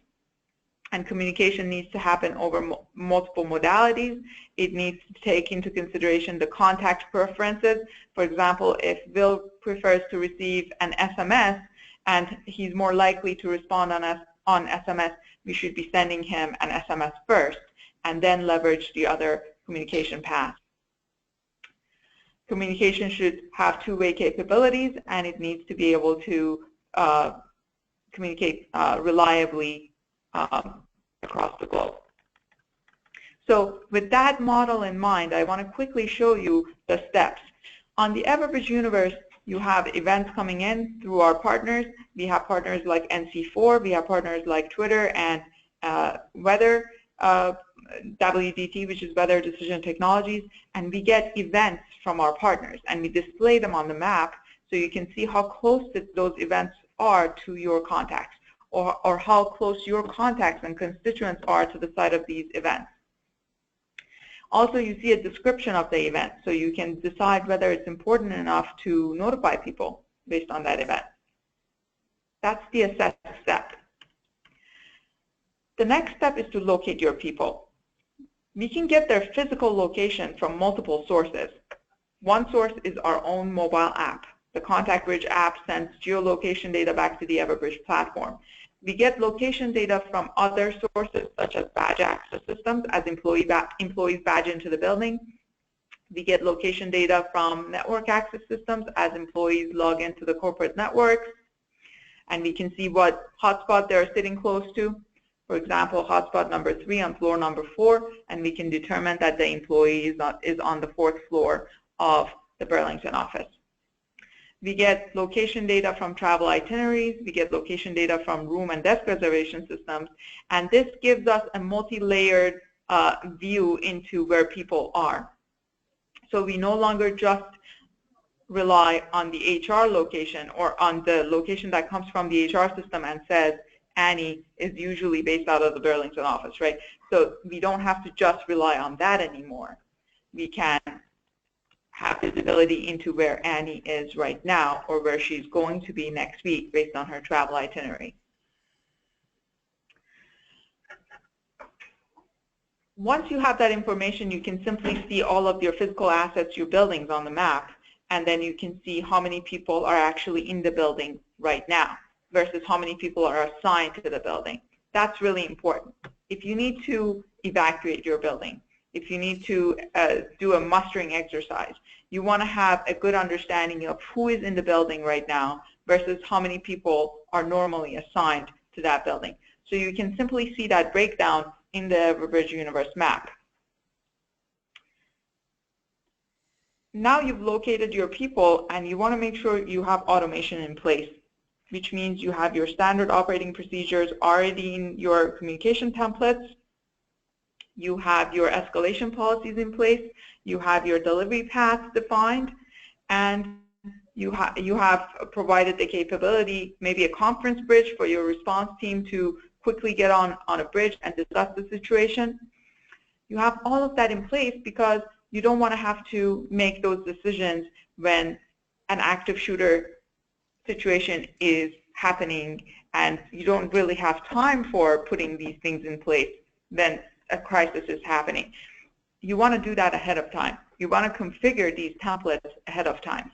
And communication needs to happen over multiple modalities. It needs to take into consideration the contact preferences. For example, if Bill prefers to receive an SMS and he's more likely to respond on SMS, we should be sending him an SMS first and then leverage the other communication paths. Communication should have two-way capabilities, and it needs to be able to communicate reliably across the globe. So with that model in mind, I want to quickly show you the steps. On the Everbridge universe, you have events coming in through our partners. We have partners like NC4, we have partners like Twitter and Weather, WDT, which is Weather Decision Technologies, and we get events from our partners, and we display them on the map so you can see how close those events are to your contacts, or how close your contacts and constituents are to the site of these events. Also, you see a description of the event, so you can decide whether it's important enough to notify people based on that event. That's the assess step. The next step is to locate your people. We can get their physical location from multiple sources. One source is our own mobile app. The ContactBridge app sends geolocation data back to the Everbridge platform. We get location data from other sources, such as badge access systems, as employees badge into the building. We get location data from network access systems, as employees log into the corporate networks. And we can see what hotspot they're sitting close to. For example, hotspot number 3 on floor number 4, and we can determine that the employee is on the 4th floor of the Burlington office. We get location data from travel itineraries, we get location data from room and desk reservation systems, and this gives us a multi-layered view into where people are. So we no longer just rely on the HR location or on the location that comes from the HR system and says Annie is usually based out of the Burlington office, right? So we don't have to just rely on that anymore. We can have visibility into where Annie is right now or where she's going to be next week based on her travel itinerary. Once you have that information, you can simply see all of your physical assets, your buildings on the map, and then you can see how many people are actually in the building right now versus how many people are assigned to the building. That's really important. If you need to evacuate your building, if you need to do a mustering exercise, you want to have a good understanding of who is in the building right now versus how many people are normally assigned to that building. So you can simply see that breakdown in the Everbridge Universe map. Now you've located your people and you want to make sure you have automation in place, which means you have your standard operating procedures already in your communication templates. You have your escalation policies in place, you have your delivery paths defined, and you have provided the capability, maybe a conference bridge for your response team to quickly get on a bridge and discuss the situation. You have all of that in place because you don't want to have to make those decisions when an active shooter situation is happening and you don't really have time for putting these things in place when a crisis is happening. You want to do that ahead of time. You want to configure these templates ahead of time.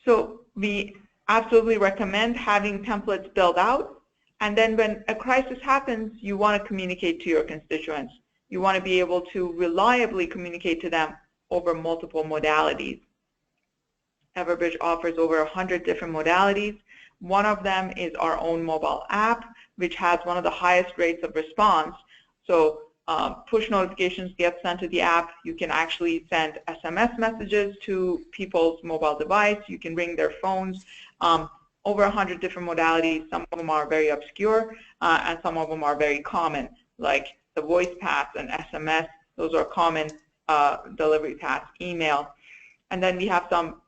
So we absolutely recommend having templates built out, and then when a crisis happens, you want to communicate to your constituents. You want to be able to reliably communicate to them over multiple modalities. Everbridge offers over 100 different modalities. One of them is our own mobile app, which has one of the highest rates of response. So push notifications get sent to the app. You can actually send SMS messages to people's mobile device. You can ring their phones. Over 100 different modalities. Some of them are very obscure, and some of them are very common, like the voice paths and SMS Those are common delivery paths, email. And then we have some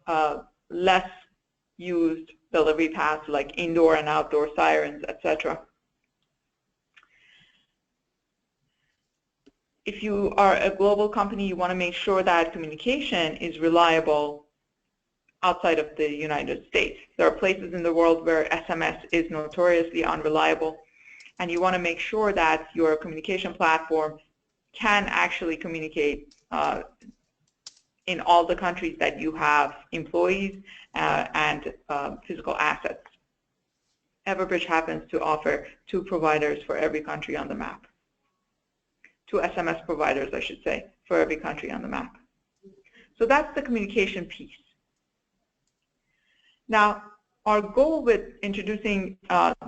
less used delivery paths like indoor and outdoor sirens, etc. If you are a global company, you want to make sure that communication is reliable outside of the United States. There are places in the world where SMS is notoriously unreliable, and you want to make sure that your communication platform can actually communicate in all the countries that you have employees and physical assets. Everbridge happens to offer 2 providers for every country on the map. 2 SMS providers, I should say, for every country on the map. So that's the communication piece. Now, our goal with introducing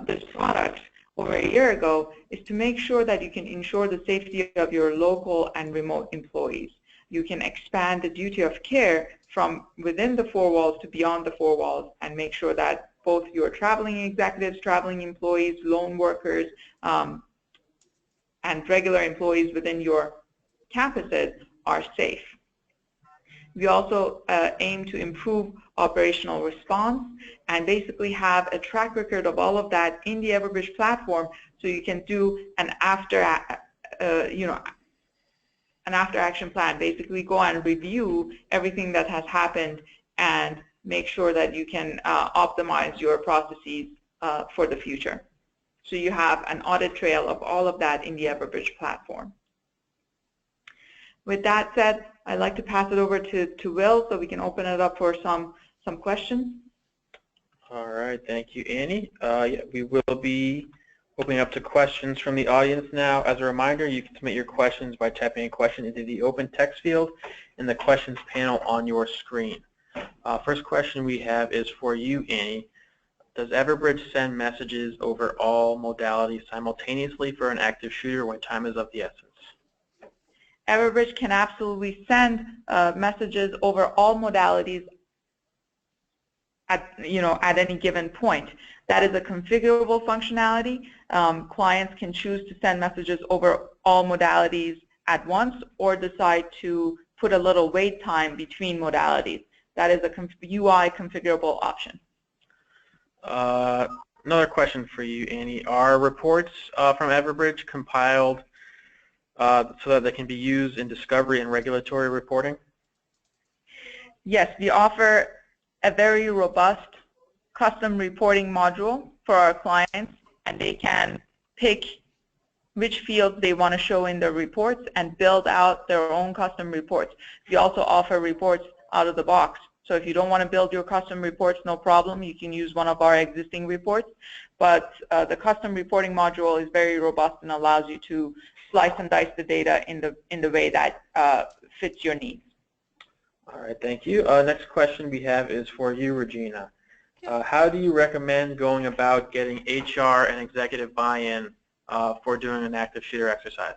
this product over a year ago is to make sure that you can ensure the safety of your local and remote employees. You can expand the duty of care from within the 4 walls to beyond the 4 walls and make sure that both your traveling executives, traveling employees, lone workers, and regular employees within your campuses are safe. We also aim to improve operational response and basically have a track record of all of that in the Everbridge platform, so you can do an after action plan. Basically, go and review everything that has happened and make sure that you can optimize your processes for the future. So you have an audit trail of all of that in the Everbridge platform. With that said, I'd like to pass it over to Will so we can open it up for some questions. All right, thank you, Annie. Yeah, we will be opening up to questions from the audience now. As a reminder, you can submit your questions by typing a question into the open text field in the questions panel on your screen. First question we have is for you, Annie. Does Everbridge send messages over all modalities simultaneously for an active shooter when time is of the essence? Everbridge can absolutely send messages over all modalities at any given point. That is a configurable functionality. Clients can choose to send messages over all modalities at once or decide to put a little wait time between modalities. That is a UI configurable option. Another question for you, Annie. Are reports from Everbridge compiled so that they can be used in discovery and regulatory reporting? Yes, we offer a very robust custom reporting module for our clients, and they can pick which fields they want to show in their reports and build out their own custom reports. We also offer reports out of the box. So if you don't want to build your custom reports, no problem. You can use one of our existing reports. But the custom reporting module is very robust and allows you to slice and dice the data in the way that fits your needs. All right, thank you. Next question we have is for you, Regina. How do you recommend going about getting HR and executive buy-in for doing an active shooter exercise?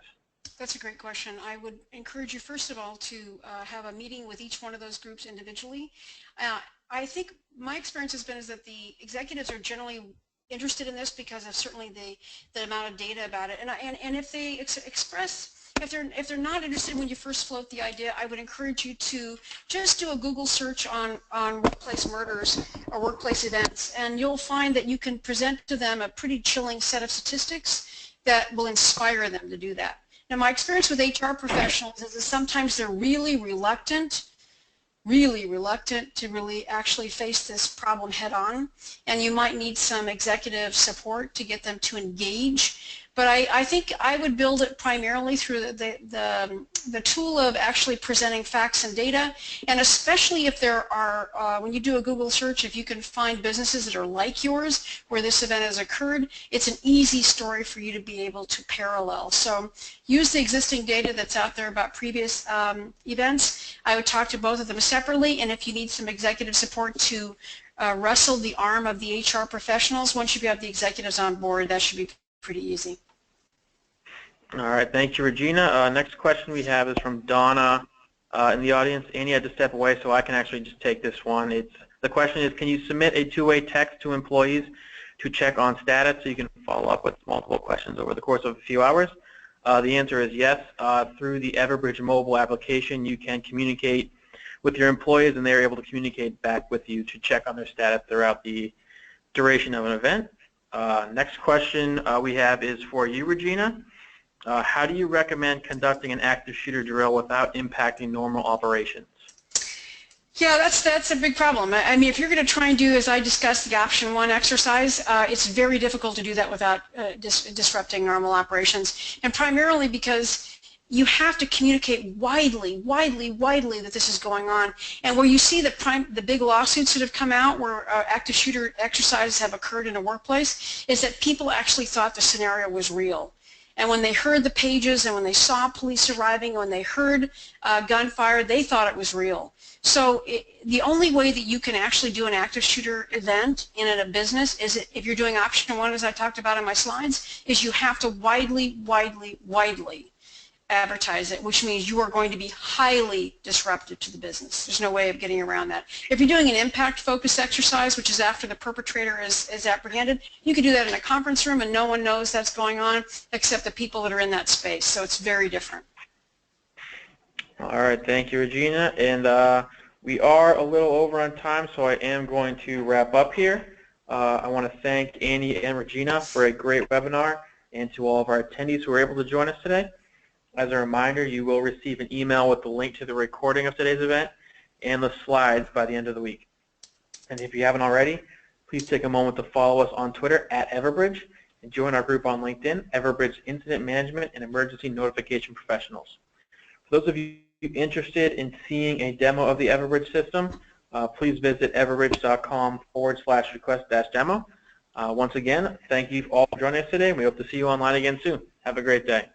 That's a great question. I would encourage you, first of all, to have a meeting with each one of those groups individually. I think my experience has been is that the executives are generally interested in this because of certainly the amount of data about it. And if they if they're not interested when you first float the idea, I would encourage you to just do a Google search on workplace murders or workplace events, and you'll find that you can present to them a pretty chilling set of statistics that will inspire them to do that. Now, my experience with HR professionals is that sometimes they're really reluctant to really actually face this problem head-on, and you might need some executive support to get them to engage. But I think I would build it primarily through the tool of actually presenting facts and data, and especially if there are, when you do a Google search, if you can find businesses that are like yours where this event has occurred, it's an easy story for you to be able to parallel. So use the existing data that's out there about previous events. I would talk to both of them separately, and if you need some executive support to wrestle the arm of the HR professionals, once you have the executives on board, that should be pretty easy. All right, thank you, Regina. Next question we have is from Donna in the audience. Annie had to step away, so I can actually just take this one. The question is, can you submit a two-way text to employees to check on status so you can follow up with multiple questions over the course of a few hours? The answer is yes. Through the Everbridge mobile application, you can communicate with your employees, and they're able to communicate back with you to check on their status throughout the duration of an event. Next question we have is for you, Regina. How do you recommend conducting an active shooter drill without impacting normal operations? Yeah, that's a big problem. I mean, if you're going to try and do, as I discussed, the option 1 exercise, it's very difficult to do that without disrupting normal operations, and primarily because you have to communicate widely that this is going on. And where you see the big lawsuits that have come out where active shooter exercises have occurred in a workplace is that people actually thought the scenario was real. And when they heard the pages and when they saw police arriving, and when they heard gunfire, they thought it was real. So the only way that you can actually do an active shooter event in a business is if you're doing option 1, as I talked about in my slides, is you have to widely advertise it, which means you are going to be highly disruptive to the business. There's no way of getting around that. If you're doing an impact-focused exercise, which is after the perpetrator is apprehended, you can do that in a conference room and no one knows that's going on except the people that are in that space. So it's very different. All right, thank you, Regina. And we are a little over on time, so I am going to wrap up here. I want to thank Annie and Regina for a great webinar, and to all of our attendees who were able to join us today. As a reminder, you will receive an email with the link to the recording of today's event and the slides by the end of the week. And if you haven't already, please take a moment to follow us on Twitter @Everbridge and join our group on LinkedIn, Everbridge Incident Management and Emergency Notification Professionals. For those of you interested in seeing a demo of the Everbridge system, please visit everbridge.com/request-demo. Once again, thank you all for joining us today, and we hope to see you online again soon. Have a great day.